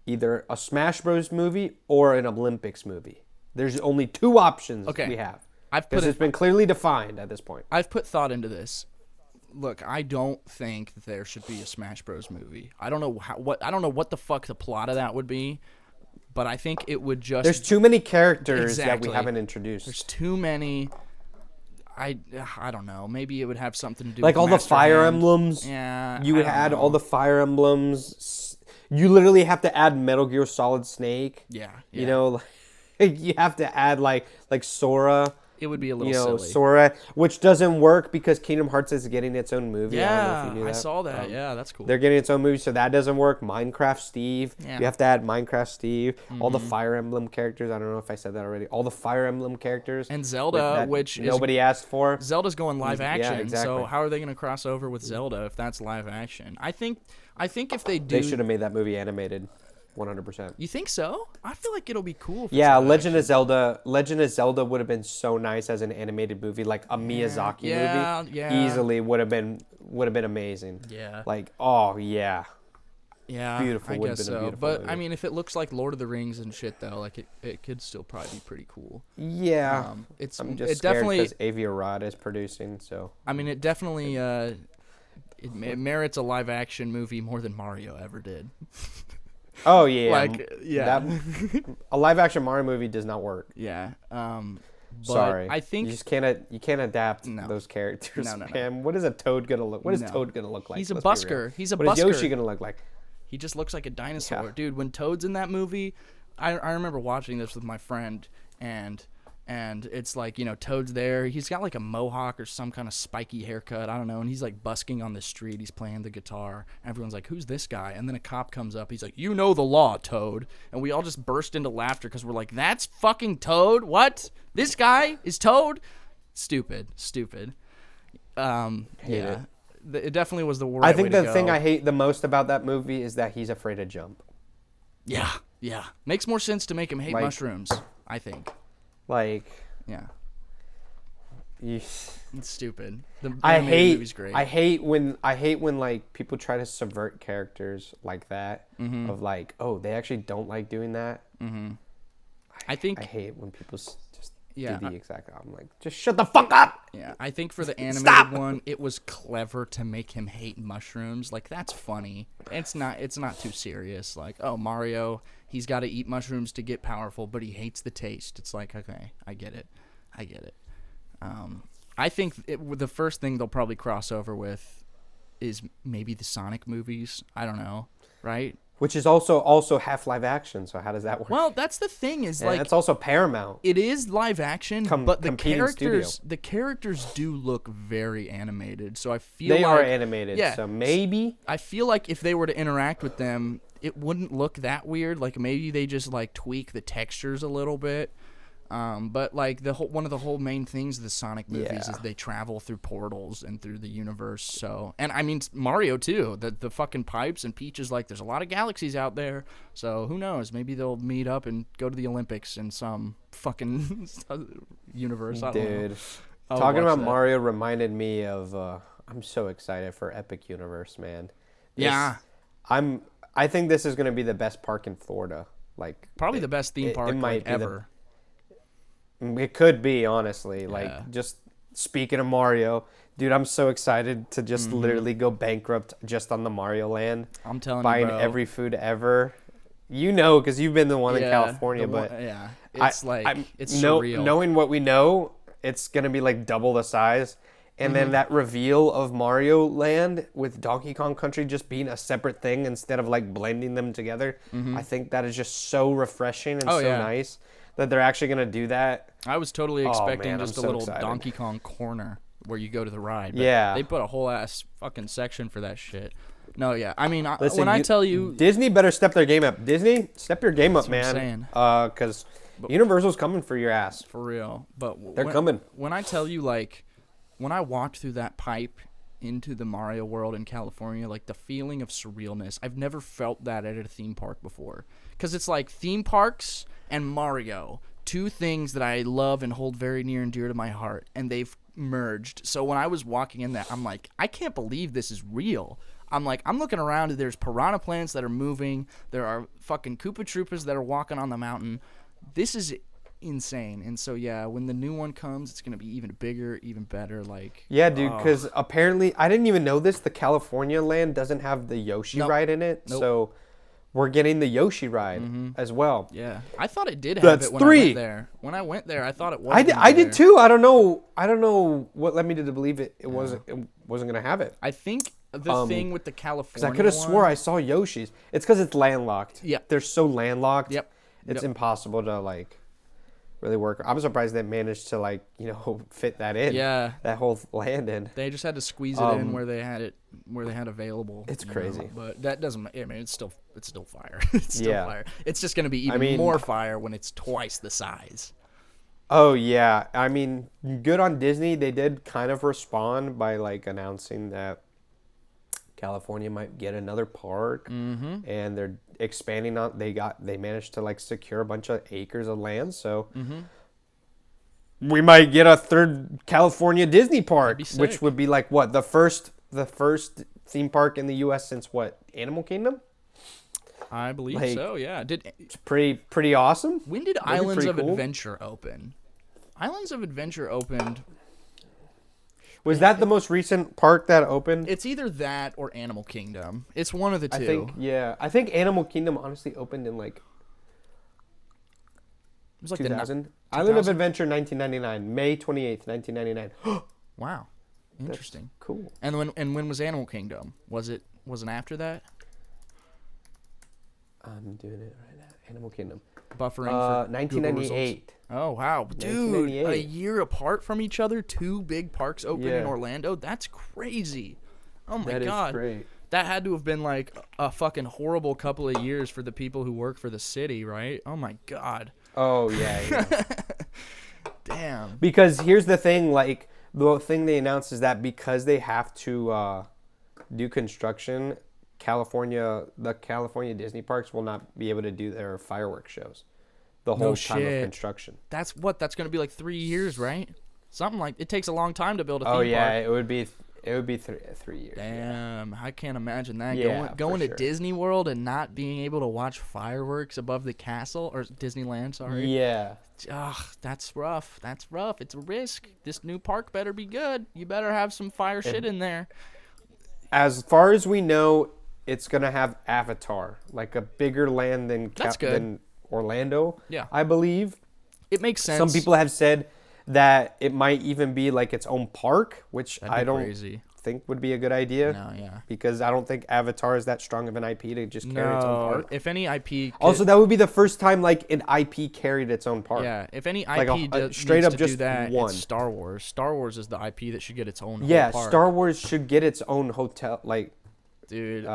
Speaker 4: Either a Smash Bros. Movie or an Olympics movie. There's only two options
Speaker 3: Okay.
Speaker 4: we have.
Speaker 3: I've
Speaker 4: Because
Speaker 3: put
Speaker 4: it's been clearly defined at this point.
Speaker 3: I've put thought into this. Look, I don't think that there should be a Smash Bros. Movie. I don't know what the fuck the plot of that would be, but I think it would just
Speaker 4: There's too many characters that
Speaker 3: Exactly.
Speaker 4: we haven't introduced.
Speaker 3: There's too many. I don't know. Maybe it would have something to do
Speaker 4: Like
Speaker 3: with
Speaker 4: all the
Speaker 3: Master
Speaker 4: Fire
Speaker 3: Hand.
Speaker 4: emblems.
Speaker 3: Yeah.
Speaker 4: You
Speaker 3: I
Speaker 4: would
Speaker 3: don't
Speaker 4: add
Speaker 3: know.
Speaker 4: all the Fire emblems. You literally have to add Metal Gear Solid Snake.
Speaker 3: Yeah.
Speaker 4: You know, like, you have to add like Sora.
Speaker 3: It would be a little silly.
Speaker 4: Sora, which doesn't work because Kingdom Hearts is getting its own movie.
Speaker 3: Yeah,
Speaker 4: I don't know if you knew that.
Speaker 3: I saw that. Yeah, that's cool.
Speaker 4: They're getting its own movie, so that doesn't work. Minecraft Steve.
Speaker 3: Yeah.
Speaker 4: You have to add Minecraft Steve. All the Fire Emblem characters. I don't know if I said that already. All the Fire Emblem characters.
Speaker 3: And Zelda, which
Speaker 4: nobody asked for.
Speaker 3: Zelda's going live action.
Speaker 4: exactly.
Speaker 3: So how are they going to cross over with Zelda if that's live action? I think if they do,
Speaker 4: They should have made that movie animated. 100%.
Speaker 3: You think so? I feel like it'll be cool.
Speaker 4: Yeah, Legend of Zelda would have been so nice as an animated movie, like a Miyazaki movie.
Speaker 3: Yeah.
Speaker 4: Easily would have been amazing.
Speaker 3: Yeah.
Speaker 4: Like, oh yeah.
Speaker 3: Yeah,
Speaker 4: Beautiful.
Speaker 3: I
Speaker 4: Would have
Speaker 3: guess
Speaker 4: been a
Speaker 3: so.
Speaker 4: beautiful
Speaker 3: But
Speaker 4: movie.
Speaker 3: I mean, if it looks like Lord of the Rings and shit, though, like it could still probably be pretty cool.
Speaker 4: Yeah. I'm just scared
Speaker 3: definitely
Speaker 4: because Avi Arad is producing. So.
Speaker 3: I mean, it definitely it merits a live action movie more than Mario ever did.
Speaker 4: Oh yeah.
Speaker 3: Like yeah.
Speaker 4: A live action Mario movie does not work.
Speaker 3: Yeah. But
Speaker 4: Sorry.
Speaker 3: I think
Speaker 4: you can't adapt
Speaker 3: No.
Speaker 4: those characters.
Speaker 3: No.
Speaker 4: Man, what is a Toad gonna look? What is
Speaker 3: No.
Speaker 4: Toad gonna look like?
Speaker 3: He's a
Speaker 4: Let's be real.
Speaker 3: busker. He's a
Speaker 4: What is
Speaker 3: busker.
Speaker 4: Yoshi gonna look like?
Speaker 3: He just looks like a dinosaur.
Speaker 4: Yeah.
Speaker 3: Dude, when Toad's in that movie, I remember watching this with my friend, and it's like, you know, Toad's there. He's got like a mohawk or some kind of spiky haircut. I don't know. And he's like busking on the street. He's playing the guitar. Everyone's like, who's this guy? And then a cop comes up. He's like, you know the law, Toad. And we all just burst into laughter because we're like, that's fucking Toad? What? This guy is Toad? Stupid.
Speaker 4: Hate
Speaker 3: Yeah.
Speaker 4: it.
Speaker 3: It definitely was the right
Speaker 4: I think
Speaker 3: way to
Speaker 4: the thing
Speaker 3: go.
Speaker 4: I hate the most about that movie is that he's afraid to jump.
Speaker 3: Yeah. Makes more sense to make him hate
Speaker 4: Like-
Speaker 3: mushrooms, I think.
Speaker 4: Like,
Speaker 3: Yeah.
Speaker 4: you-
Speaker 3: It's stupid. The
Speaker 4: I
Speaker 3: animated movie's great.
Speaker 4: hate when like people try to subvert characters like that. Of like, oh, they actually don't like doing that.
Speaker 3: I think
Speaker 4: I hate when people just
Speaker 3: Yeah,
Speaker 4: do the exact. I'm like, just shut the fuck up.
Speaker 3: Yeah, I think for the animated
Speaker 4: Stop!
Speaker 3: one, it was clever to make him hate mushrooms. Like, that's funny. It's not too serious. Like, oh, Mario, he's got to eat mushrooms to get powerful, but he hates the taste. It's like, okay, I get it. I think the first thing they'll probably cross over with is maybe the Sonic movies. I don't know, right?
Speaker 4: Which is also half live action. So how does that work?
Speaker 3: Well, that's the thing is,
Speaker 4: and
Speaker 3: like,
Speaker 4: it's also Paramount.
Speaker 3: it is live action, but the
Speaker 4: competing studio.
Speaker 3: characters do look very animated. So I feel
Speaker 4: They
Speaker 3: like,
Speaker 4: are animated.
Speaker 3: yeah.
Speaker 4: So maybe.
Speaker 3: I feel like if they were to interact with them, it wouldn't look that weird. Like, maybe they just like tweak the textures a little bit. But like one of the whole main things of the Sonic movies is they travel through portals and through the universe. So, and I mean Mario too. The fucking pipes, and Peach is like, there's a lot of galaxies out there. So who knows? Maybe they'll meet up and go to the Olympics in some fucking universe. I don't know.
Speaker 4: Dude,
Speaker 3: I'll
Speaker 4: talking
Speaker 3: watch
Speaker 4: about
Speaker 3: that.
Speaker 4: Mario reminded me of. I'm so excited for Epic Universe, man.
Speaker 3: Yeah.
Speaker 4: I think this is gonna be the best park in Florida. Like
Speaker 3: Probably the best theme park
Speaker 4: might be
Speaker 3: ever.
Speaker 4: It could be, honestly.
Speaker 3: Yeah.
Speaker 4: Like, just speaking of Mario, dude, I'm so excited to just literally go bankrupt just on the Mario Land.
Speaker 3: I'm telling
Speaker 4: buying
Speaker 3: you, bro.
Speaker 4: every food ever. You know, because you've been the one in California, but
Speaker 3: it's it's surreal.
Speaker 4: Knowing what we know, it's gonna be like double the size. And then that reveal of Mario Land with Donkey Kong Country just being a separate thing instead of like blending them together, I think that is just so refreshing and nice that they're actually gonna do that.
Speaker 3: I was totally expecting
Speaker 4: man,
Speaker 3: just
Speaker 4: I'm
Speaker 3: a
Speaker 4: so
Speaker 3: little
Speaker 4: excited.
Speaker 3: Donkey Kong corner where you go to the ride. But
Speaker 4: Yeah.
Speaker 3: they put a whole ass fucking section for that shit. No, yeah. I mean,
Speaker 4: Listen,
Speaker 3: when I tell you,
Speaker 4: Disney better step their game up. Disney, step your game up,
Speaker 3: what I'm
Speaker 4: man.
Speaker 3: saying.
Speaker 4: Because Universal's coming for your ass.
Speaker 3: for real, but
Speaker 4: They're coming.
Speaker 3: When I tell you, like, when I walked through that pipe into the Mario world in California, like, the feeling of surrealness, I've never felt that at a theme park before. Because it's like theme parks and Mario, two things that I love and hold very near and dear to my heart, and they've merged. So when I was walking in there, I'm like, I can't believe this is real. I'm like, I'm looking around and there's piranha plants that are moving. There are fucking Koopa Troopas that are walking on the mountain. This is insane. And so, yeah, when the new one comes, it's going to be even bigger, even better. Like,
Speaker 4: Yeah, dude, because apparently, I didn't even know this, the California land doesn't have the Yoshi ride in it.
Speaker 3: Nope.
Speaker 4: So we're getting the Yoshi ride as well.
Speaker 3: yeah, I thought it did have
Speaker 4: That's
Speaker 3: it when I
Speaker 4: 3.
Speaker 3: went there. When I went there, I thought it was.
Speaker 4: I did too. I don't know what led me to believe it wasn't going to have it.
Speaker 3: I think The thing with the California
Speaker 4: because I could have swore
Speaker 3: one-
Speaker 4: I saw Yoshi's. It's because it's landlocked.
Speaker 3: Yep.
Speaker 4: They're so landlocked.
Speaker 3: Yep.
Speaker 4: It's
Speaker 3: Yep.
Speaker 4: impossible to like really work. I'm surprised they managed to like fit that in.
Speaker 3: Yeah.
Speaker 4: That whole land in.
Speaker 3: They just had to squeeze it in where they had available.
Speaker 4: It's
Speaker 3: you know,
Speaker 4: crazy.
Speaker 3: but that doesn't. I mean, it's still fire. It's still
Speaker 4: Yeah.
Speaker 3: fire. It's just gonna be even more fire when it's twice the size.
Speaker 4: Oh yeah, I mean, good on Disney. They did kind of respond by like announcing that California might get another park, and they're expanding on. They managed to like secure a bunch of acres of land, so we might get a third California Disney park,
Speaker 3: be
Speaker 4: which
Speaker 3: sick.
Speaker 4: would be like what the first theme park in the U.S. since what, Animal Kingdom?
Speaker 3: I believe
Speaker 4: Like-
Speaker 3: so. Yeah.
Speaker 4: It's pretty awesome.
Speaker 3: When did
Speaker 4: That'd be
Speaker 3: Islands
Speaker 4: pretty
Speaker 3: of
Speaker 4: cool.
Speaker 3: Adventure open? Islands of Adventure opened.
Speaker 4: Was that the most recent park that opened?
Speaker 3: It's either that or Animal Kingdom. It's one of the two.
Speaker 4: I think Animal Kingdom honestly opened in like
Speaker 3: It was like
Speaker 4: 2000. Island of
Speaker 3: 2000?
Speaker 4: Adventure 1999, May 28th, 1999.
Speaker 3: Wow. Interesting.
Speaker 4: Cool.
Speaker 3: And when was Animal Kingdom? Wasn't after that?
Speaker 4: I'm doing it right now. Animal Kingdom.
Speaker 3: Buffering for Google results?
Speaker 4: 1998.
Speaker 3: Oh wow, dude!
Speaker 4: 1998.
Speaker 3: A year apart from each other, two big parks open in
Speaker 4: Yeah.
Speaker 3: Orlando. That's crazy. Oh my
Speaker 4: That is
Speaker 3: god,
Speaker 4: great.
Speaker 3: that had to have been like a fucking horrible couple of years for the people who work for the city, right? Oh my god,
Speaker 4: Oh yeah.
Speaker 3: damn.
Speaker 4: Because here's the thing, like the thing they announced is that because they have to do construction, the California Disney parks will not be able to do their fireworks shows the whole time of
Speaker 3: shit.
Speaker 4: construction.
Speaker 3: That's going to be like 3 years, right? Something like it takes a long time to build a theme
Speaker 4: Oh yeah,
Speaker 3: park.
Speaker 4: it would be 3 years.
Speaker 3: Damn, I can't imagine that.
Speaker 4: Yeah,
Speaker 3: going
Speaker 4: for
Speaker 3: to
Speaker 4: sure.
Speaker 3: Disney World and not being able to watch fireworks above the castle or Disneyland, sorry.
Speaker 4: Yeah.
Speaker 3: Ugh, that's rough. That's rough. It's a risk. This new park better be good. You better have some fire shit in there.
Speaker 4: As far as we know, it's gonna have Avatar, like a bigger land than
Speaker 3: That's good.
Speaker 4: than Orlando.
Speaker 3: Yeah.
Speaker 4: I believe.
Speaker 3: It makes sense.
Speaker 4: Some people have said that it might even be like its own park, which
Speaker 3: That'd be
Speaker 4: I don't
Speaker 3: crazy.
Speaker 4: think would be a good idea.
Speaker 3: No, yeah.
Speaker 4: Because I don't think Avatar is that strong of an IP to just carry its own
Speaker 3: No,
Speaker 4: park.
Speaker 3: if any IP could,
Speaker 4: Also, that would be the first time like an IP carried its own park.
Speaker 3: yeah, if any
Speaker 4: Like
Speaker 3: IP
Speaker 4: straight
Speaker 3: needs
Speaker 4: up
Speaker 3: to do
Speaker 4: just
Speaker 3: that,
Speaker 4: one.
Speaker 3: it's Star Wars. Star Wars is the IP that should get its own
Speaker 4: Yeah,
Speaker 3: whole park.
Speaker 4: Star Wars should get its own hotel, like
Speaker 3: Dude,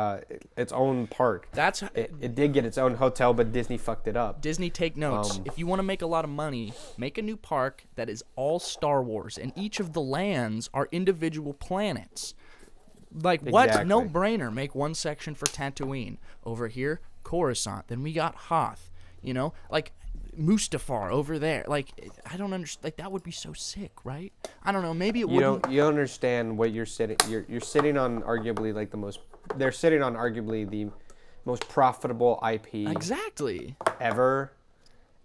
Speaker 4: its own park.
Speaker 3: that's
Speaker 4: It did get its own hotel, but Disney fucked it up.
Speaker 3: Disney, take notes. If you want to make a lot of money, make a new park that is all Star Wars, and each of the lands are individual planets. Like, what?
Speaker 4: Exactly.
Speaker 3: No brainer. Make one section for Tatooine. Over here, Coruscant. Then we got Hoth. You know? Like, Mustafar over there. Like, I don't understand. Like, that would be so sick, right? I don't know. Maybe it
Speaker 4: You
Speaker 3: wouldn't.
Speaker 4: don't understand what you're sitting. You're sitting on arguably like the most. They're sitting on arguably the most profitable IP
Speaker 3: Exactly.
Speaker 4: ever,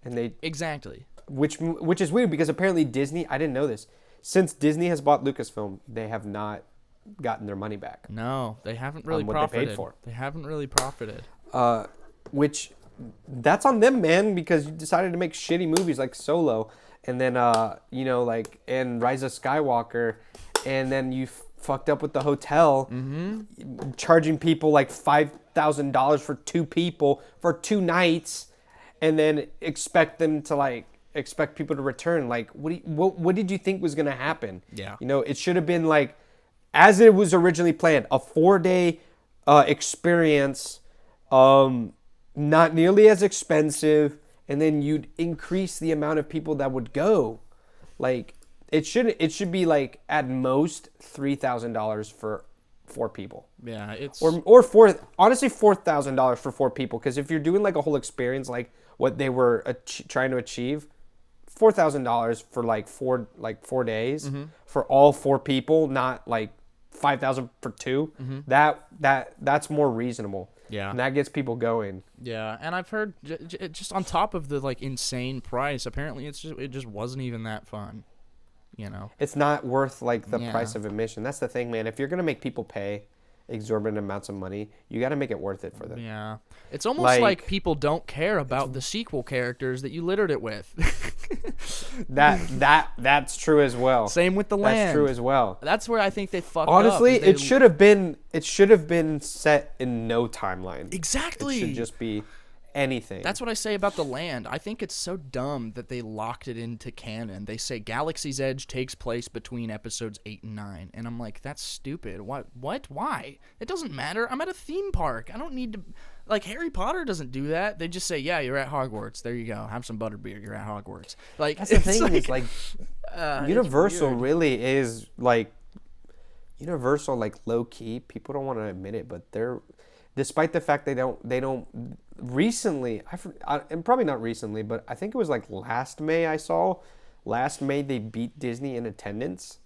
Speaker 4: and they
Speaker 3: Exactly.
Speaker 4: which is weird because apparently Disney. I didn't know this. Since Disney has bought Lucasfilm, they have not gotten their money back.
Speaker 3: No, they haven't really
Speaker 4: what they
Speaker 3: profited.
Speaker 4: paid for.
Speaker 3: They haven't really profited.
Speaker 4: Which that's on them, man, because you decided to make shitty movies like Solo, and then like and Rise of Skywalker, and then you fucked up with the hotel, charging people like $5,000 for 2 people for 2 nights, and then expect people to return. Like, what did you think was gonna happen?
Speaker 3: Yeah.
Speaker 4: It should have been like, as it was originally planned, a 4-day experience, not nearly as expensive, and then you'd increase the amount of people that would go. Like, it should be like at most $3,000 for 4 people.
Speaker 3: Yeah, it's
Speaker 4: Or $4,000 for 4 people, because if you're doing like a whole experience like what they were trying to achieve, $4,000 for like 4 days for all 4 people, not like $5,000 for 2. That's more reasonable.
Speaker 3: Yeah.
Speaker 4: And that gets people going.
Speaker 3: Yeah, and I've heard just on top of the like insane price, apparently it just wasn't even that fun.
Speaker 4: It's not worth like the
Speaker 3: Yeah.
Speaker 4: price of admission. That's the thing, man. If you're gonna make people pay exorbitant amounts of money, you got to make it worth it for them.
Speaker 3: Yeah, it's almost like
Speaker 4: Like-
Speaker 3: people don't care about the sequel characters that you littered it with.
Speaker 4: That's true as well.
Speaker 3: Same with the land.
Speaker 4: That's true as well.
Speaker 3: That's where I think they fucked
Speaker 4: Honestly,
Speaker 3: up.
Speaker 4: it should have been set in no timeline.
Speaker 3: Exactly.
Speaker 4: It should just be anything.
Speaker 3: That's what I say about the land. I think it's so dumb that they locked it into canon. They say Galaxy's Edge takes place between episodes 8 and 9. And I'm like, that's stupid. What? Why? It doesn't matter. I'm at a theme park. I don't need to... Like, Harry Potter doesn't do that. They just say, yeah, you're at Hogwarts. There you go. Have some butterbeer. You're at Hogwarts. Like,
Speaker 4: that's the thing. Is like Universal really is like... Universal, like, low-key. People don't want to admit it, but they're... Despite the fact they don't recently, and probably not recently, but I think it was like last May Last May they beat Disney in attendance.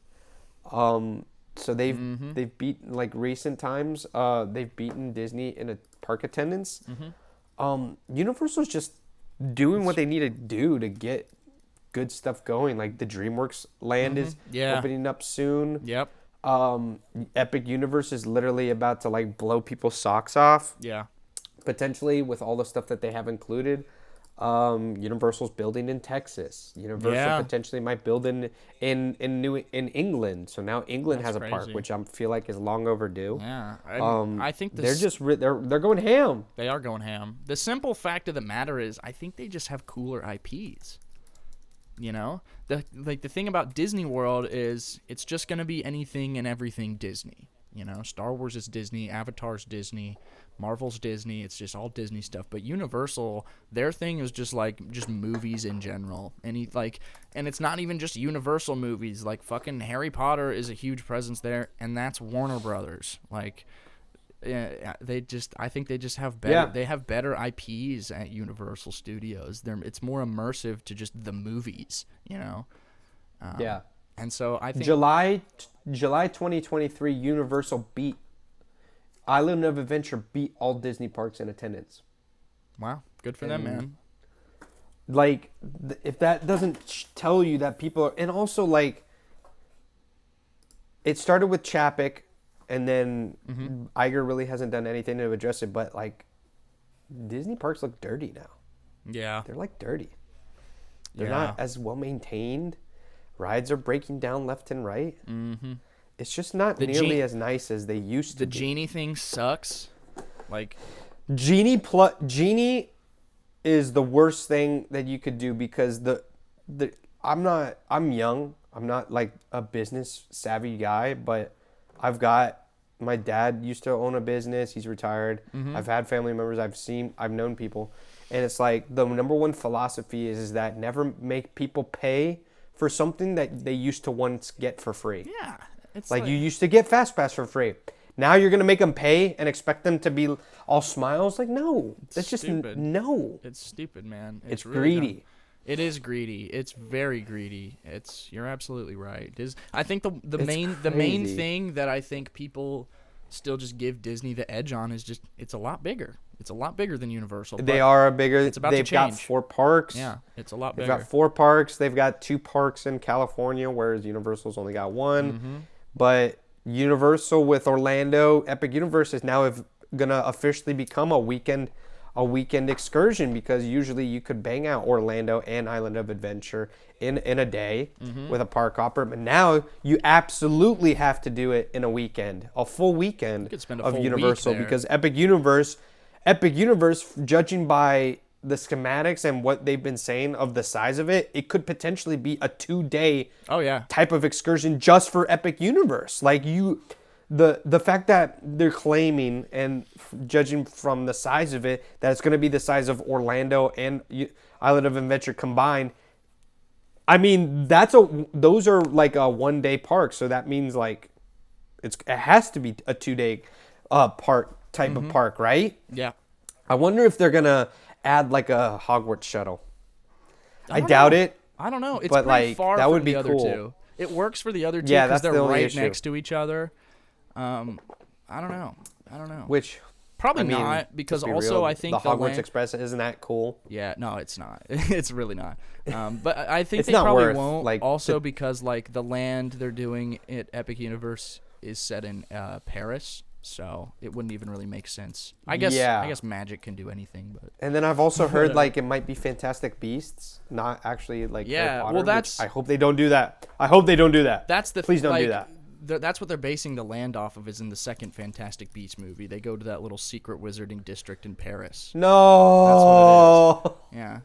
Speaker 4: So they've beaten, like, recent times, they've beaten Disney in a park attendance. Universal's just doing what they need to do to get good stuff going. Like the DreamWorks land is opening up soon.
Speaker 3: Yep.
Speaker 4: Epic Universe is literally about to, like, blow people's socks off.
Speaker 3: Yeah.
Speaker 4: Potentially with all the stuff that they have included. Universal's building in Texas. Universal potentially might build in England. So now England has a park, which I feel like is long overdue.
Speaker 3: Yeah. I think
Speaker 4: they're going ham.
Speaker 3: They are going ham. The simple fact of the matter is, I think they just have cooler IPs. You know, the thing about Disney World is it's just gonna be anything and everything Disney. You know, Star Wars is Disney, Avatar's Disney, Marvel's Disney. It's just all Disney stuff. But Universal, their thing is just movies in general. And it's not even just Universal movies. Like fucking Harry Potter is a huge presence there, and that's Warner Brothers. Like. Yeah, I think they just have better. Yeah. They have better IPs at Universal Studios. It's more immersive to just the movies, you know.
Speaker 4: Yeah.
Speaker 3: And so I think
Speaker 4: July 2023, Universal beat Island of Adventure beat all Disney parks in attendance.
Speaker 3: Wow, good for them, man.
Speaker 4: Like, if that doesn't tell you that people are, and also like, it started with Chapek. And then Iger really hasn't done anything to address it, but like Disney parks look dirty now.
Speaker 3: Yeah.
Speaker 4: They're like dirty. They're not as well maintained. Rides are breaking down left and right. Mm-hmm. It's just not nearly as nice as they used to be.
Speaker 3: The Genie thing sucks. Like
Speaker 4: Genie is the worst thing that you could do because I'm young. I'm not like a business savvy guy, but my dad used to own a business. He's retired. I've had family members. I've known people. And it's like the number one philosophy is that never make people pay for something that they used to once get for free.
Speaker 3: Yeah. It's
Speaker 4: like you used to get Fast Pass for free. Now you're going to make them pay and expect them to be all smiles? Like, no. That's just, no.
Speaker 3: It's stupid, man.
Speaker 4: It's really greedy. Dumb.
Speaker 3: It is greedy. It's very greedy. You're absolutely right. I think the main thing that I think people still just give Disney the edge on is just it's a lot bigger. It's a lot bigger than Universal.
Speaker 4: They are bigger.
Speaker 3: It's about to change.
Speaker 4: They've got 4 parks.
Speaker 3: Yeah, it's a lot bigger.
Speaker 4: They've got 4 parks. They've got 2 parks in California, whereas Universal's only got 1. But Universal with Orlando, Epic Universe is now going to officially become a weekend excursion because usually you could bang out Orlando and Island of Adventure in a day with a park hopper. But now you absolutely have to do it in a weekend, a full weekend
Speaker 3: you could spend a
Speaker 4: of
Speaker 3: full
Speaker 4: Universal
Speaker 3: week there.
Speaker 4: Because Epic Universe, judging by the schematics and what they've been saying of the size of it, it could potentially be a 2-day type of excursion just for Epic Universe. Like the fact that they're claiming and judging from the size of it that it's going to be the size of Orlando and Island of Adventure combined. I mean, those are like a 1-day park, so that means like it has to be a 2-day park type of park, right?
Speaker 3: Yeah.
Speaker 4: I wonder if they're gonna add like a Hogwarts shuttle. I doubt it.
Speaker 3: I don't know. It's
Speaker 4: but
Speaker 3: pretty
Speaker 4: like
Speaker 3: far
Speaker 4: that
Speaker 3: from
Speaker 4: would be
Speaker 3: the other
Speaker 4: cool.
Speaker 3: two. It works for the other two
Speaker 4: Yeah,
Speaker 3: because
Speaker 4: that's
Speaker 3: they're
Speaker 4: the only
Speaker 3: right
Speaker 4: issue.
Speaker 3: next to each other. I don't know.
Speaker 4: Which
Speaker 3: probably not because also
Speaker 4: real,
Speaker 3: I think
Speaker 4: the Hogwarts Express isn't that cool.
Speaker 3: Yeah, no, it's not. It's really not. But I think
Speaker 4: It's
Speaker 3: they
Speaker 4: not
Speaker 3: probably
Speaker 4: worth,
Speaker 3: won't.
Speaker 4: like,
Speaker 3: Because like the land they're doing at Epic Universe is set in Paris, so it wouldn't even really make sense. I guess magic can do anything, but
Speaker 4: And then I've also heard like it might be Fantastic Beasts, not actually like Harry Potter,
Speaker 3: well,
Speaker 4: which I hope they don't do that.
Speaker 3: That's the
Speaker 4: Please don't do that.
Speaker 3: That's what they're basing the land off of. Is in the second Fantastic Beasts movie. They go to that little secret wizarding district in Paris.
Speaker 4: No.
Speaker 3: That's what it is. Yeah.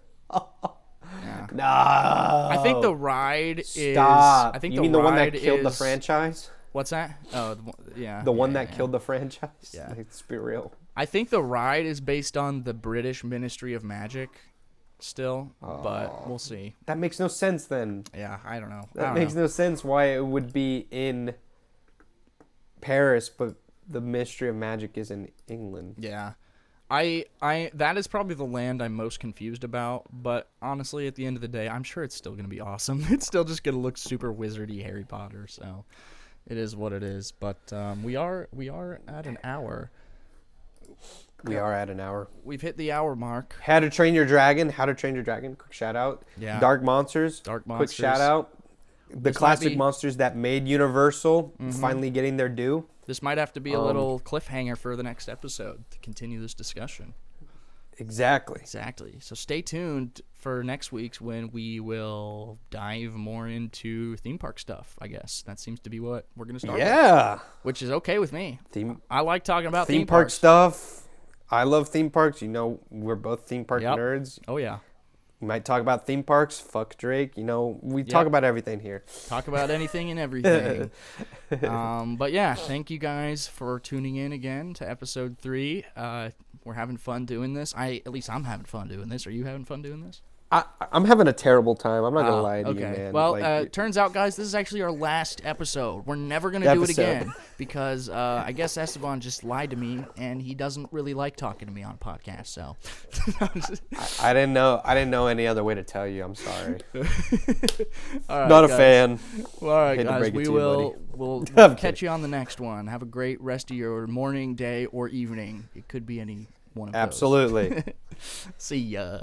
Speaker 3: Yeah.
Speaker 4: No.
Speaker 3: I think the ride is.
Speaker 4: Stop.
Speaker 3: I think
Speaker 4: you mean the one that killed the
Speaker 3: is-
Speaker 4: franchise?
Speaker 3: What's that? Oh, yeah.
Speaker 4: The one
Speaker 3: yeah,
Speaker 4: that killed the franchise?
Speaker 3: Yeah.
Speaker 4: Let's be real.
Speaker 3: I think the ride is based on the British Ministry of Magic. Still, but we'll see.
Speaker 4: That makes no sense then.
Speaker 3: Yeah, I don't know.
Speaker 4: That makes no sense why it would be in Paris, but the Ministry of Magic is in England.
Speaker 3: Yeah. I that is probably the land I'm most confused about, but honestly at the end of the day, I'm sure it's still going to be awesome. It's still just going to look super wizardy Harry Potter, so it is what it is. But we are at an hour.
Speaker 4: We are at an hour.
Speaker 3: We've hit the hour mark.
Speaker 4: How to Train Your Dragon. Quick shout out.
Speaker 3: Yeah.
Speaker 4: Dark Monsters.
Speaker 3: Quick
Speaker 4: shout out. The classic monsters that made Universal finally getting their due.
Speaker 3: This might have to be a little cliffhanger for the next episode to continue this discussion.
Speaker 4: Exactly.
Speaker 3: So stay tuned for next week's when we will dive more into theme park stuff, I guess. That seems to be what we're going to start with. Which is okay with me. I like talking about theme
Speaker 4: park
Speaker 3: parks.
Speaker 4: stuff. I love theme parks. You know, we're both theme park nerds.
Speaker 3: Oh, yeah.
Speaker 4: We might talk about theme parks. Fuck Drake. You know, we talk about everything here.
Speaker 3: Talk about anything and everything. But yeah, thank you guys for tuning in again to episode 3. We're having fun doing this. At least I'm having fun doing this. Are you having fun doing this?
Speaker 4: I'm having a terrible time. I'm not going to lie to you, man.
Speaker 3: Well, turns out, guys, this is actually our last episode. We're never going to do it again because I guess Estevan just lied to me, and he doesn't really like talking to me on podcasts. So
Speaker 4: I didn't know any other way to tell you. I'm sorry.
Speaker 3: All right,
Speaker 4: not a
Speaker 3: guys.
Speaker 4: fan.
Speaker 3: Well, all right,
Speaker 4: Hate to
Speaker 3: guys.
Speaker 4: break it to you, buddy.
Speaker 3: We'll
Speaker 4: I'm
Speaker 3: catch you on the next one. Have a great rest of your morning, day, or evening. It could be any one of those.
Speaker 4: Absolutely.
Speaker 3: See ya.